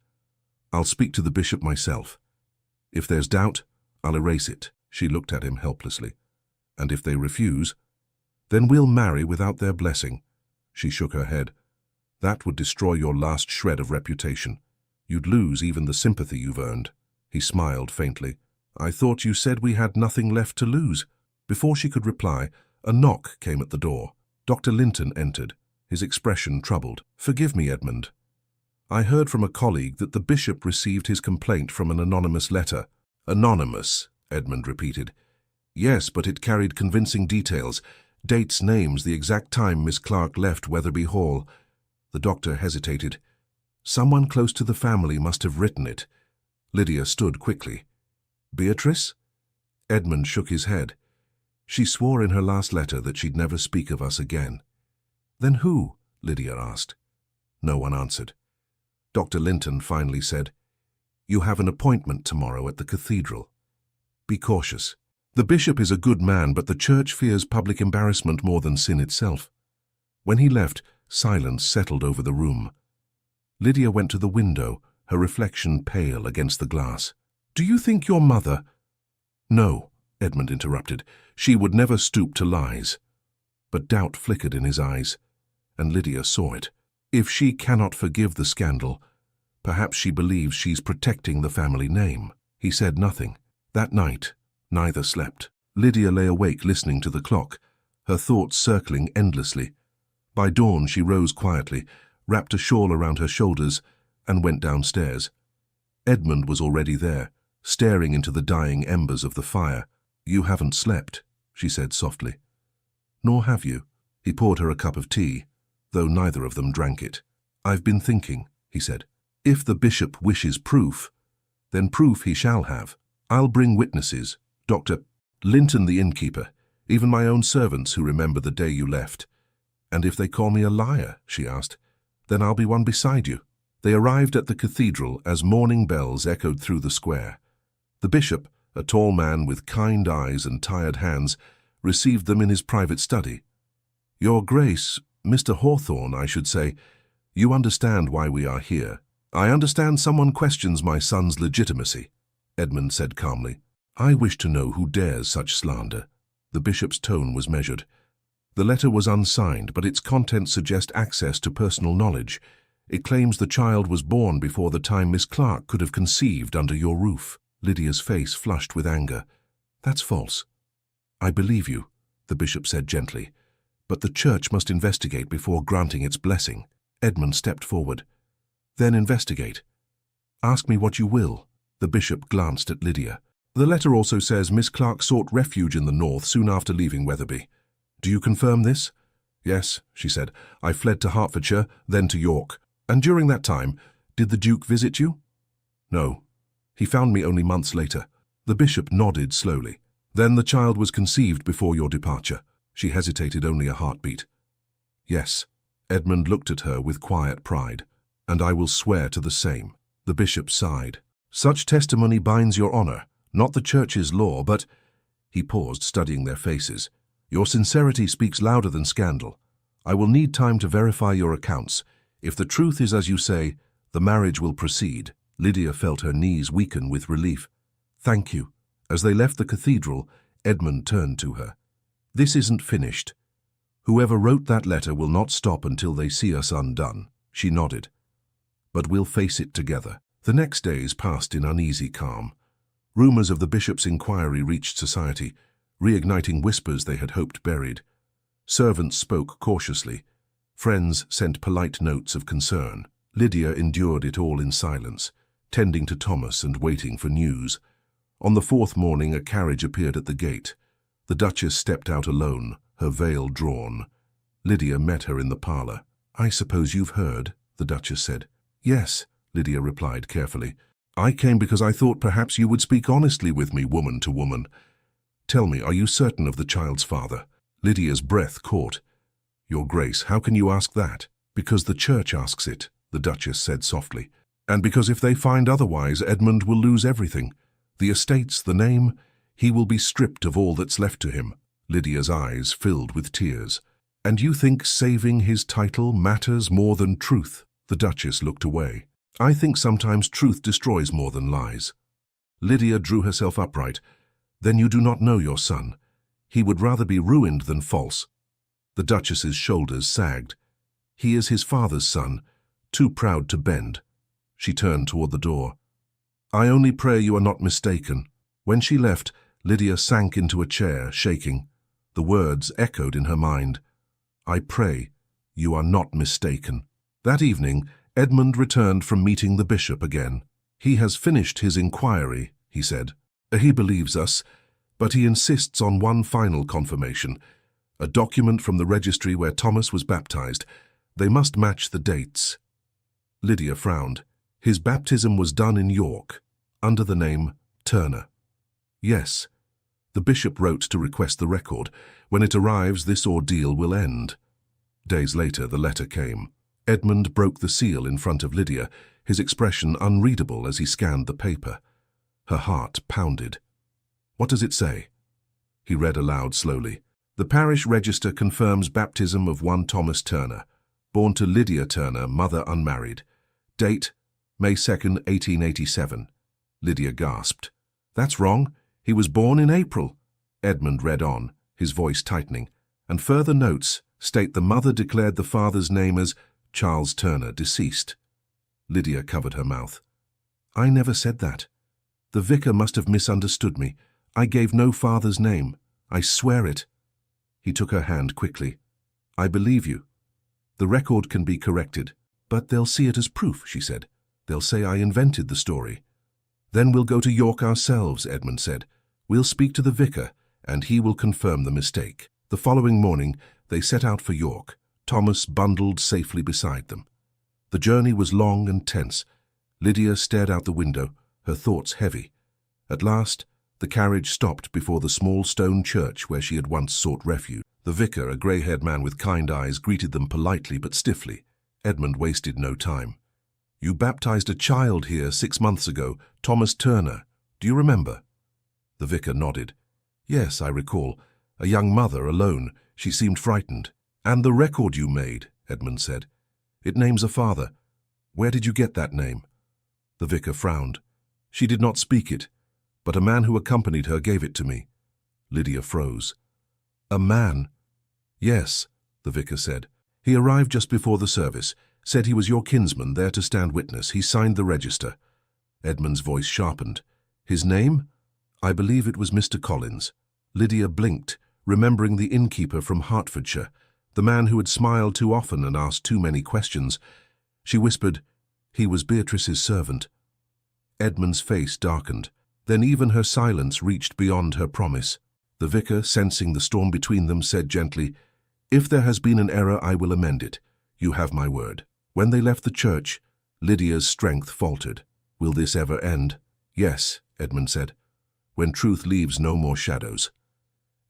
I'll speak to the bishop myself. If there's doubt, I'll erase it." She looked at him helplessly. "And if they refuse, then we'll marry without their blessing." She shook her head. "That would destroy your last shred of reputation. You'd lose even the sympathy you've earned." He smiled faintly. "I thought you said we had nothing left to lose." Before she could reply, a knock came at the door. Dr. Linton entered, his expression troubled. "Forgive me, Edmund. I heard from a colleague that the bishop received his complaint from an anonymous letter." "Anonymous," Edmund repeated. "Yes, but it carried convincing details. Dates, names, the exact time Miss Clark left Weatherby Hall." The doctor hesitated. "Someone close to the family must have written it." Lydia stood quickly. "Beatrice?" Edmund shook his head. "She swore in her last letter that she'd never speak of us again." "Then who?" Lydia asked. No one answered. Dr. Linton finally said, "You have an appointment tomorrow at the cathedral. Be cautious. The bishop is a good man, but the church fears public embarrassment more than sin itself." When he left, silence settled over the room. Lydia went to the window, her reflection pale against the glass. "Do you think your mother—" "No," Edmund interrupted. "She would never stoop to lies." But doubt flickered in his eyes, and Lydia saw it. If she cannot forgive the scandal, perhaps she believes she's protecting the family name. He said nothing. That night, neither slept. Lydia lay awake listening to the clock, her thoughts circling endlessly. By dawn she rose quietly, wrapped a shawl around her shoulders, and went downstairs. Edmund was already there, staring into the dying embers of the fire. "You haven't slept," she said softly. "Nor have you." He poured her a cup of tea, though neither of them drank it. "I've been thinking," he said. "If the bishop wishes proof, then proof he shall have. I'll bring witnesses, Dr. Linton the innkeeper, even my own servants who remember the day you left." "And if they call me a liar," she asked, "then I'll be one beside you." They arrived at the cathedral as morning bells echoed through the square. The bishop, a tall man with kind eyes and tired hands, received them in his private study. "Your Grace, Mr. Hawthorne, I should say, you understand why we are here." "I understand someone questions my son's legitimacy," Edmund said calmly. "I wish to know who dares such slander." The bishop's tone was measured. "The letter was unsigned, but its contents suggest access to personal knowledge. It claims the child was born before the time Miss Clark could have conceived under your roof." Lydia's face flushed with anger. "That's false." "I believe you," the bishop said gently, "but the church must investigate before granting its blessing." Edmund stepped forward. "Then investigate. Ask me what you will." The bishop glanced at Lydia. "The letter also says Miss Clark sought refuge in the north soon after leaving Weatherby. Do you confirm this?" Yes, she said. I fled to Hertfordshire, then to York. And during that time, did the Duke visit you? No. He found me only months later. The bishop nodded slowly. Then the child was conceived before your departure. She hesitated only a heartbeat. Yes. Edmund looked at her with quiet pride. And I will swear to the same. The bishop sighed. Such testimony binds your honor, not the church's law, but... He paused, studying their faces. Your sincerity speaks louder than scandal. I will need time to verify your accounts. If the truth is as you say, the marriage will proceed. Lydia felt her knees weaken with relief. Thank you. As they left the cathedral, Edmund turned to her. This isn't finished. Whoever wrote that letter will not stop until they see us undone. She nodded. But we'll face it together. The next days passed in uneasy calm. Rumors of the bishop's inquiry reached society, reigniting whispers they had hoped buried. Servants spoke cautiously. Friends sent polite notes of concern. Lydia endured it all in silence, tending to Thomas and waiting for news. On the fourth morning, a carriage appeared at the gate. The Duchess stepped out alone, her veil drawn. Lydia met her in the parlour. I suppose you've heard, the Duchess said. Yes, Lydia replied carefully. I came because I thought perhaps you would speak honestly with me, woman to woman. Tell me, are you certain of the child's father? Lydia's breath caught. Your Grace, how can you ask that? Because the Church asks it, the Duchess said softly. And because if they find otherwise, Edmund will lose everything. The estates, the name, he will be stripped of all that's left to him. Lydia's eyes filled with tears. And you think saving his title matters more than truth? The Duchess looked away. I think sometimes truth destroys more than lies. Lydia drew herself upright. Then you do not know your son. He would rather be ruined than false. The Duchess's shoulders sagged. He is his father's son, too proud to bend. She turned toward the door. I only pray you are not mistaken. When she left, Lydia sank into a chair, shaking. The words echoed in her mind. I pray you are not mistaken. That evening, Edmund returned from meeting the bishop again. He has finished his inquiry, he said. He believes us, but he insists on one final confirmation. A document from the registry where Thomas was baptized. They must match the dates. Lydia frowned. His baptism was done in York, under the name Turner. Yes. The bishop wrote to request the record. When it arrives, this ordeal will end. Days later, the letter came. Edmund broke the seal in front of Lydia, his expression unreadable as he scanned the paper. Her heart pounded. What does it say? He read aloud slowly. The parish register confirms baptism of one Thomas Turner, born to Lydia Turner, mother unmarried. Date, May 2nd, 1887. Lydia gasped. That's wrong. He was born in April. Edmund read on, his voice tightening. And further notes state the mother declared the father's name as Charles Turner, deceased. Lydia covered her mouth. I never said that. The vicar must have misunderstood me. I gave no father's name. I swear it. He took her hand quickly. I believe you. The record can be corrected. But they'll see it as proof, she said. They'll say I invented the story. Then we'll go to York ourselves, Edmund said. We'll speak to the vicar, and he will confirm the mistake. The following morning, they set out for York, Thomas bundled safely beside them. The journey was long and tense. Lydia stared out the window, her thoughts heavy. At last, the carriage stopped before the small stone church where she had once sought refuge. The vicar, a grey-haired man with kind eyes, greeted them politely but stiffly. Edmund wasted no time. You baptized a child here 6 months ago, Thomas Turner. Do you remember? The vicar nodded. Yes, I recall. A young mother, alone. She seemed frightened. And the record you made, Edmund said. It names a father. Where did you get that name? The vicar frowned. She did not speak it, but a man who accompanied her gave it to me. Lydia froze. A man? Yes, the vicar said. He arrived just before the service, said he was your kinsman, there to stand witness. He signed the register. Edmund's voice sharpened. His name? I believe it was Mr. Collins. Lydia blinked, remembering the innkeeper from Hertfordshire, the man who had smiled too often and asked too many questions. She whispered, he was Beatrice's servant. Edmund's face darkened. Then even her silence reached beyond her promise. The vicar, sensing the storm between them, said gently, If there has been an error, I will amend it. You have my word. When they left the church, Lydia's strength faltered. Will this ever end? Yes, Edmund said. When truth leaves no more shadows.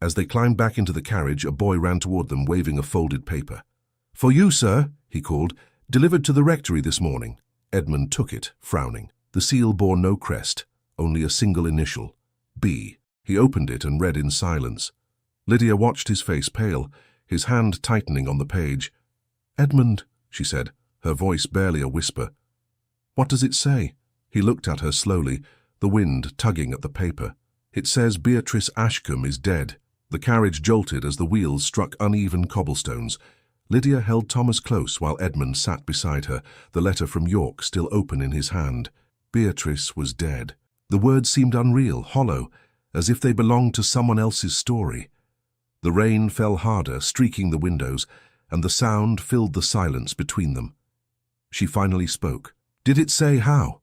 As they climbed back into the carriage, a boy ran toward them, waving a folded paper. For you, sir, he called. Delivered to the rectory this morning. Edmund took it, frowning. The seal bore no crest, only a single initial, B. He opened it and read in silence. Lydia watched his face pale, his hand tightening on the page. Edmund, she said, her voice barely a whisper. What does it say? He looked at her slowly, the wind tugging at the paper. It says Beatrice Ashcombe is dead. The carriage jolted as the wheels struck uneven cobblestones. Lydia held Thomas close while Edmund sat beside her, the letter from York still open in his hand. Beatrice was dead. The words seemed unreal, hollow, as if they belonged to someone else's story. The rain fell harder, streaking the windows, and the sound filled the silence between them. She finally spoke. Did it say how?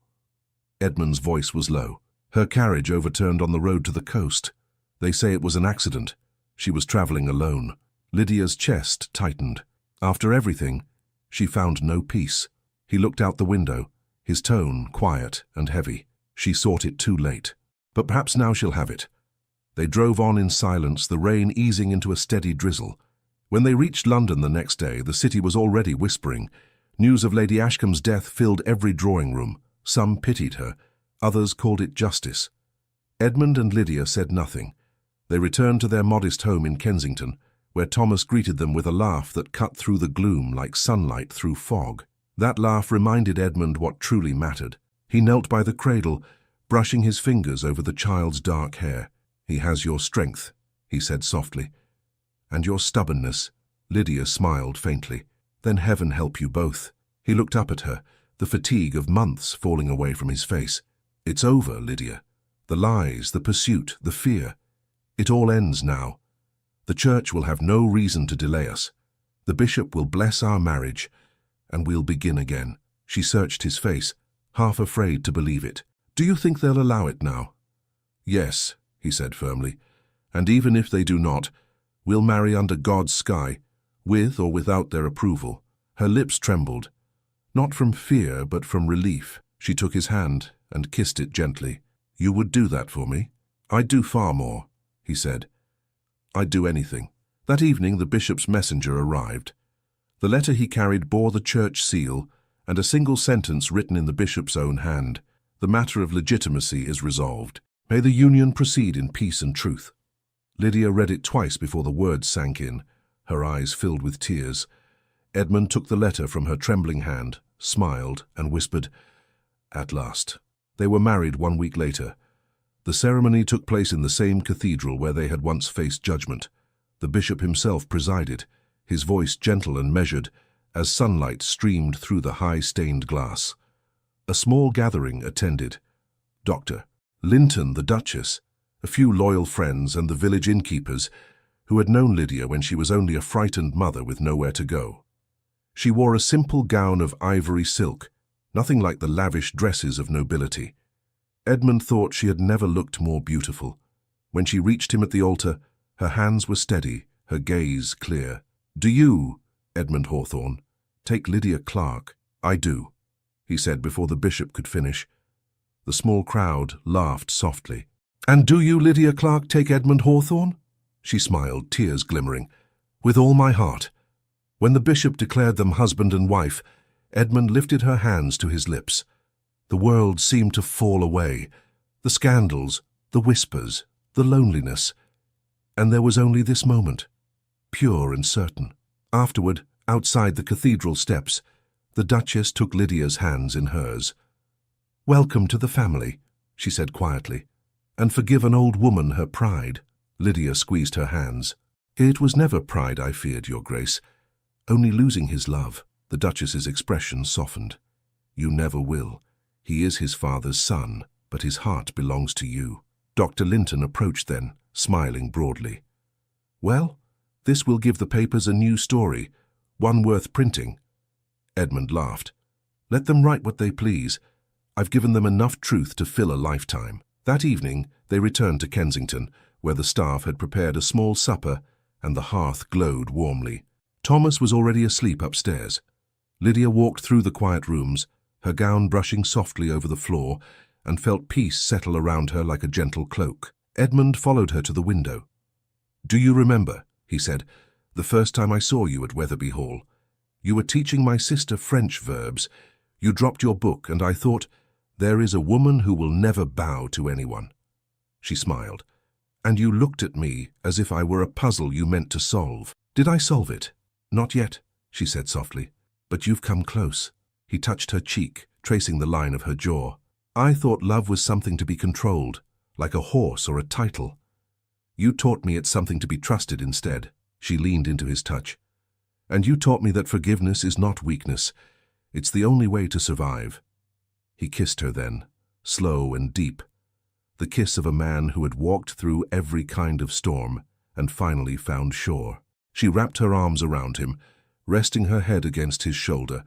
Edmund's voice was low. Her carriage overturned on the road to the coast. They say it was an accident. She was traveling alone. Lydia's chest tightened. After everything, she found no peace. He looked out the window, his tone quiet and heavy. She sought it too late. But perhaps now she'll have it. They drove on in silence, the rain easing into a steady drizzle. When they reached London the next day, the city was already whispering. News of Lady Ashcombe's death filled every drawing room. Some pitied her, others called it justice. Edmund and Lydia said nothing. They returned to their modest home in Kensington, where Thomas greeted them with a laugh that cut through the gloom like sunlight through fog. That laugh reminded Edmund what truly mattered. He knelt by the cradle, brushing his fingers over the child's dark hair. He has your strength, he said softly. And your stubbornness. Lydia smiled faintly. Then heaven help you both. He looked up at her, the fatigue of months falling away from his face. It's over, Lydia. The lies, the pursuit, the fear. It all ends now. The church will have no reason to delay us. The bishop will bless our marriage, and we'll begin again. She searched his face, half afraid to believe it. Do you think they'll allow it now? Yes, he said firmly. And even if they do not, we'll marry under God's sky, with or without their approval. Her lips trembled, not from fear but from relief. She took his hand and kissed it gently. You would do that for me? I'd do far more, he said. I'd do anything. That evening the bishop's messenger arrived. The letter he carried bore the church seal and a single sentence written in the bishop's own hand. The matter of legitimacy is resolved. May the union proceed in peace and truth. Lydia read it twice before the words sank in, her eyes filled with tears. Edmund took the letter from her trembling hand, smiled, and whispered, At last. They were married 1 week later. The ceremony took place in the same cathedral where they had once faced judgment. The bishop himself presided, his voice gentle and measured, as sunlight streamed through the high stained glass. A small gathering attended. Dr. Linton, the Duchess, a few loyal friends, and the village innkeepers, who had known Lydia when she was only a frightened mother with nowhere to go. She wore a simple gown of ivory silk, nothing like the lavish dresses of nobility. Edmund thought she had never looked more beautiful. When she reached him at the altar, her hands were steady, her gaze clear. Do you, Edmund Hawthorne, take Lydia Clark? I do, he said before the bishop could finish. The small crowd laughed softly. And do you, Lydia Clark, take Edmund Hawthorne? She smiled, tears glimmering. With all my heart. When the bishop declared them husband and wife, Edmund lifted her hands to his lips. The world seemed to fall away. The scandals, the whispers, the loneliness. And there was only this moment, pure and certain. Afterward, outside the cathedral steps, the Duchess took Lydia's hands in hers. Welcome to the family, she said quietly, and forgive an old woman her pride. Lydia squeezed her hands. It was never pride I feared, Your Grace, only losing his love. The Duchess's expression softened. You never will. He is his father's son, but his heart belongs to you. Dr. Linton approached then, smiling broadly. Well, this will give the papers a new story, one worth printing. Edmund laughed. Let them write what they please. I've given them enough truth to fill a lifetime. That evening, they returned to Kensington, where the staff had prepared a small supper and the hearth glowed warmly. Thomas was already asleep upstairs. Lydia walked through the quiet rooms, her gown brushing softly over the floor, and felt peace settle around her like a gentle cloak. Edmund followed her to the window. "Do you remember," he said, "the first time I saw you at Weatherby Hall? You were teaching my sister French verbs. You dropped your book, and I thought, there is a woman who will never bow to anyone." She smiled. "And you looked at me as if I were a puzzle you meant to solve." "Did I solve it?" "Not yet," she said softly. "But you've come close." He touched her cheek, tracing the line of her jaw. "I thought love was something to be controlled, like a horse or a title. You taught me it's something to be trusted instead." She leaned into his touch. "And you taught me that forgiveness is not weakness. It's the only way to survive." He kissed her then, slow and deep, the kiss of a man who had walked through every kind of storm and finally found shore. She wrapped her arms around him, resting her head against his shoulder,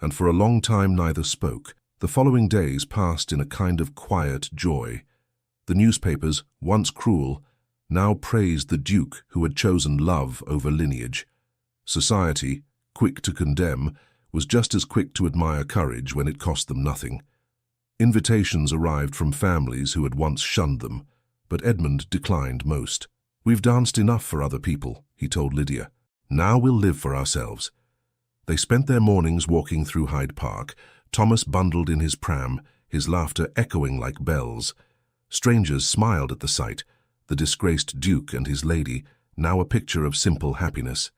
and for a long time neither spoke. The following days passed in a kind of quiet joy. The newspapers, once cruel, now praised the Duke who had chosen love over lineage. Society, quick to condemn, was just as quick to admire courage when it cost them nothing. Invitations arrived from families who had once shunned them, but Edmund declined most. "We've danced enough for other people," he told Lydia. "Now we'll live for ourselves." They spent their mornings walking through Hyde Park, Thomas bundled in his pram, his laughter echoing like bells. Strangers smiled at the sight, the disgraced Duke and his lady, now a picture of simple happiness.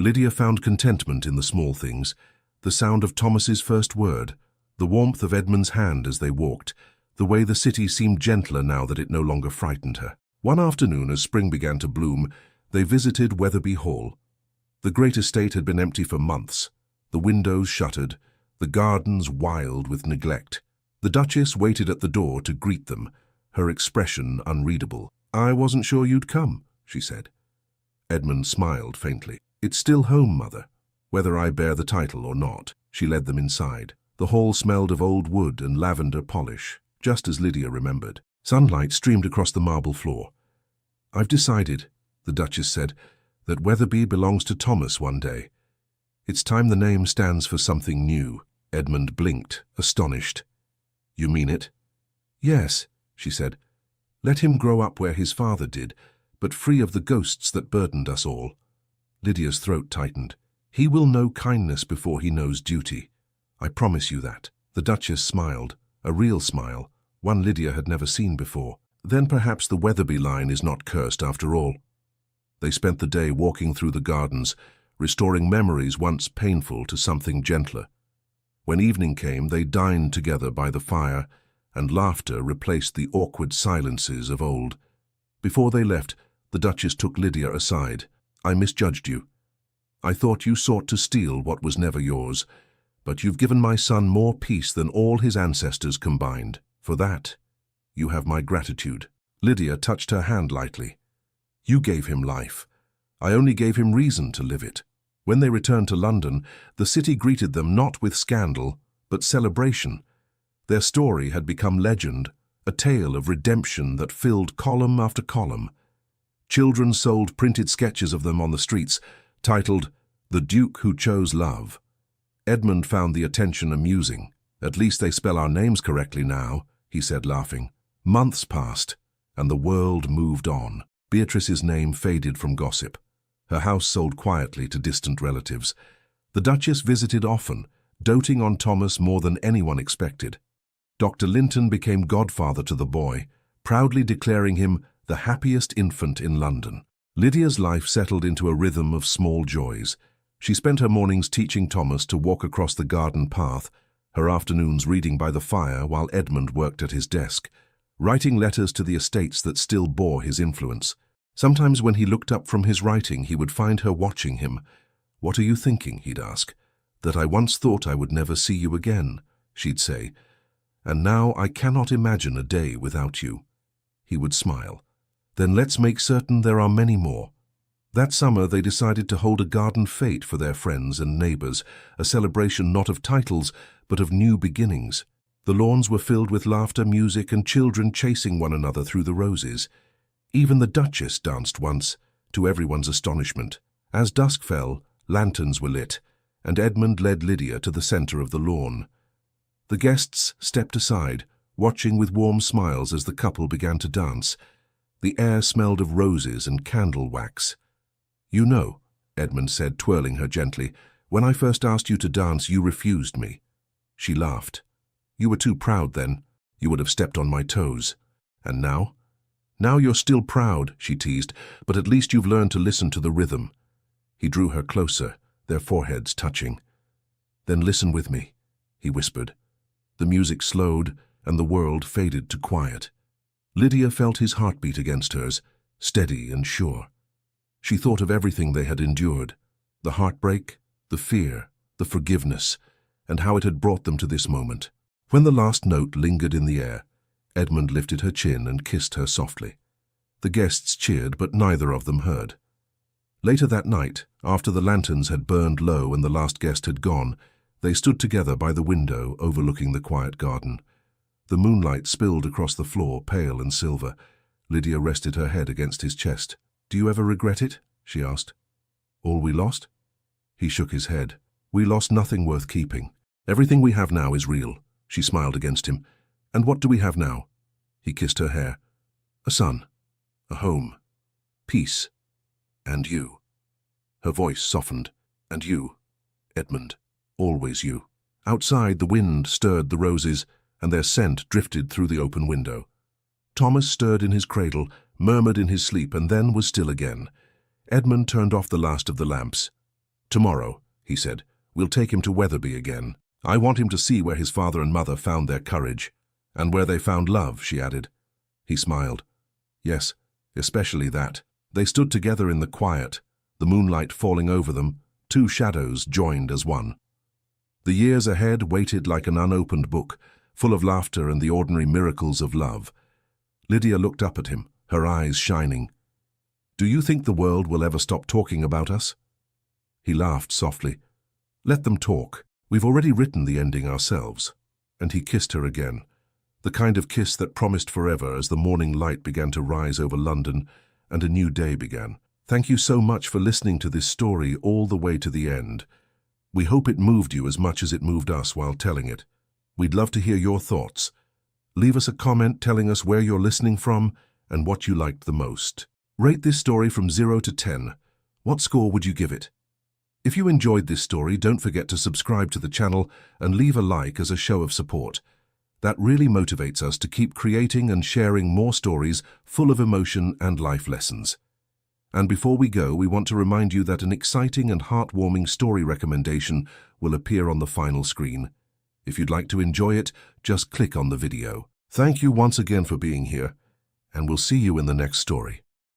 Lydia found contentment in the small things, the sound of Thomas's first word, the warmth of Edmund's hand as they walked, the way the city seemed gentler now that it no longer frightened her. One afternoon, as spring began to bloom, they visited Weatherby Hall. The great estate had been empty for months, the windows shuttered, the gardens wild with neglect. The Duchess waited at the door to greet them, her expression unreadable. "I wasn't sure you'd come," she said. Edmund smiled faintly. "It's still home, Mother, whether I bear the title or not." She led them inside. The hall smelled of old wood and lavender polish, just as Lydia remembered. Sunlight streamed across the marble floor. "I've decided," the Duchess said, "that Weatherby belongs to Thomas one day. It's time the name stands for something new." Edmund blinked, astonished. "You mean it?" "Yes," she said. "Let him grow up where his father did, but free of the ghosts that burdened us all." Lydia's throat tightened. "He will know kindness before he knows duty. I promise you that." The Duchess smiled, a real smile, one Lydia had never seen before. "Then perhaps the Weatherby line is not cursed after all." They spent the day walking through the gardens, restoring memories once painful to something gentler. When evening came, they dined together by the fire, and laughter replaced the awkward silences of old. Before they left, the Duchess took Lydia aside. "I misjudged you. I thought you sought to steal what was never yours, but you've given my son more peace than all his ancestors combined. For that, you have my gratitude." Lydia touched her hand lightly. "You gave him life. I only gave him reason to live it." When they returned to London, the city greeted them not with scandal, but celebration. Their story had become legend, a tale of redemption that filled column after column. Children sold printed sketches of them on the streets, titled, "The Duke Who Chose Love." Edmund found the attention amusing. "At least they spell our names correctly now," he said, laughing. Months passed, and the world moved on. Beatrice's name faded from gossip. Her house sold quietly to distant relatives. The Duchess visited often, doting on Thomas more than anyone expected. Dr. Linton became godfather to the boy, proudly declaring him the happiest infant in London. Lydia's life settled into a rhythm of small joys. She spent her mornings teaching Thomas to walk across the garden path, her afternoons reading by the fire while Edmund worked at his desk, writing letters to the estates that still bore his influence. Sometimes when he looked up from his writing, he would find her watching him. "What are you thinking?" he'd ask. "That I once thought I would never see you again," she'd say. "And now I cannot imagine a day without you." He would smile. "Then let's make certain there are many more." That summer they decided to hold a garden fete for their friends and neighbors, a celebration not of titles, but of new beginnings. The lawns were filled with laughter, music, and children chasing one another through the roses. Even the Duchess danced once, to everyone's astonishment. As dusk fell, Lanterns were lit, and Edmund led Lydia to the center of the lawn. The guests stepped aside, watching with warm smiles as the couple began to dance. The air smelled of roses and candle wax. "You know," Edmund said, twirling her gently, "when I first asked you to dance, you refused me." She laughed. "You were too proud then. You would have stepped on my toes. And now? Now you're still proud," she teased, "but at least you've learned to listen to the rhythm." He drew her closer, their foreheads touching. "Then listen with me," he whispered. The music slowed, and the world faded to quiet. Lydia felt his heartbeat against hers, steady and sure. She thought of everything they had endured, the heartbreak, the fear, the forgiveness, and how it had brought them to this moment. When the last note lingered in the air, Edmund lifted her chin and kissed her softly. The guests cheered, but neither of them heard. Later that night, after the lanterns had burned low and the last guest had gone, they stood together by the window overlooking the quiet garden. The moonlight spilled across the floor, pale and silver. Lydia rested her head against his chest. "Do you ever regret it?" she asked. "All we lost?" He shook his head. "We lost nothing worth keeping. Everything we have now is real." She smiled against him. "And what do we have now?" He kissed her hair. "A son, a home, peace, and you." Her voice softened. "And you, Edmund, always you." Outside, the wind stirred the roses, and their scent drifted through the open window. Thomas stirred in his cradle, murmured in his sleep, and then was still again. Edmund turned off the last of the lamps. "Tomorrow," he said, "we'll take him to Weatherby again. I want him to see where his father and mother found their courage. And where they found love," she added. He smiled. "Yes, especially that." They stood together in the quiet, the moonlight falling over them, two shadows joined as one. The years ahead waited like an unopened book, full of laughter and the ordinary miracles of love. Lydia looked up at him, her eyes shining. "Do you think the world will ever stop talking about us?" He laughed softly. "Let them talk. We've already written the ending ourselves." And he kissed her again, the kind of kiss that promised forever as the morning light began to rise over London and a new day began. Thank you so much for listening to this story all the way to the end. We hope it moved you as much as it moved us while telling it. We'd love to hear your thoughts. Leave us a comment telling us where you're listening from and what you liked the most. Rate this story from 0 to 10. What score would you give it? If you enjoyed this story, don't forget to subscribe to the channel and leave a like as a show of support. That really motivates us to keep creating and sharing more stories full of emotion and life lessons. And before we go, we want to remind you that an exciting and heartwarming story recommendation will appear on the final screen. If you'd like to enjoy it, just click on the video. Thank you once again for being here, and we'll see you in the next story.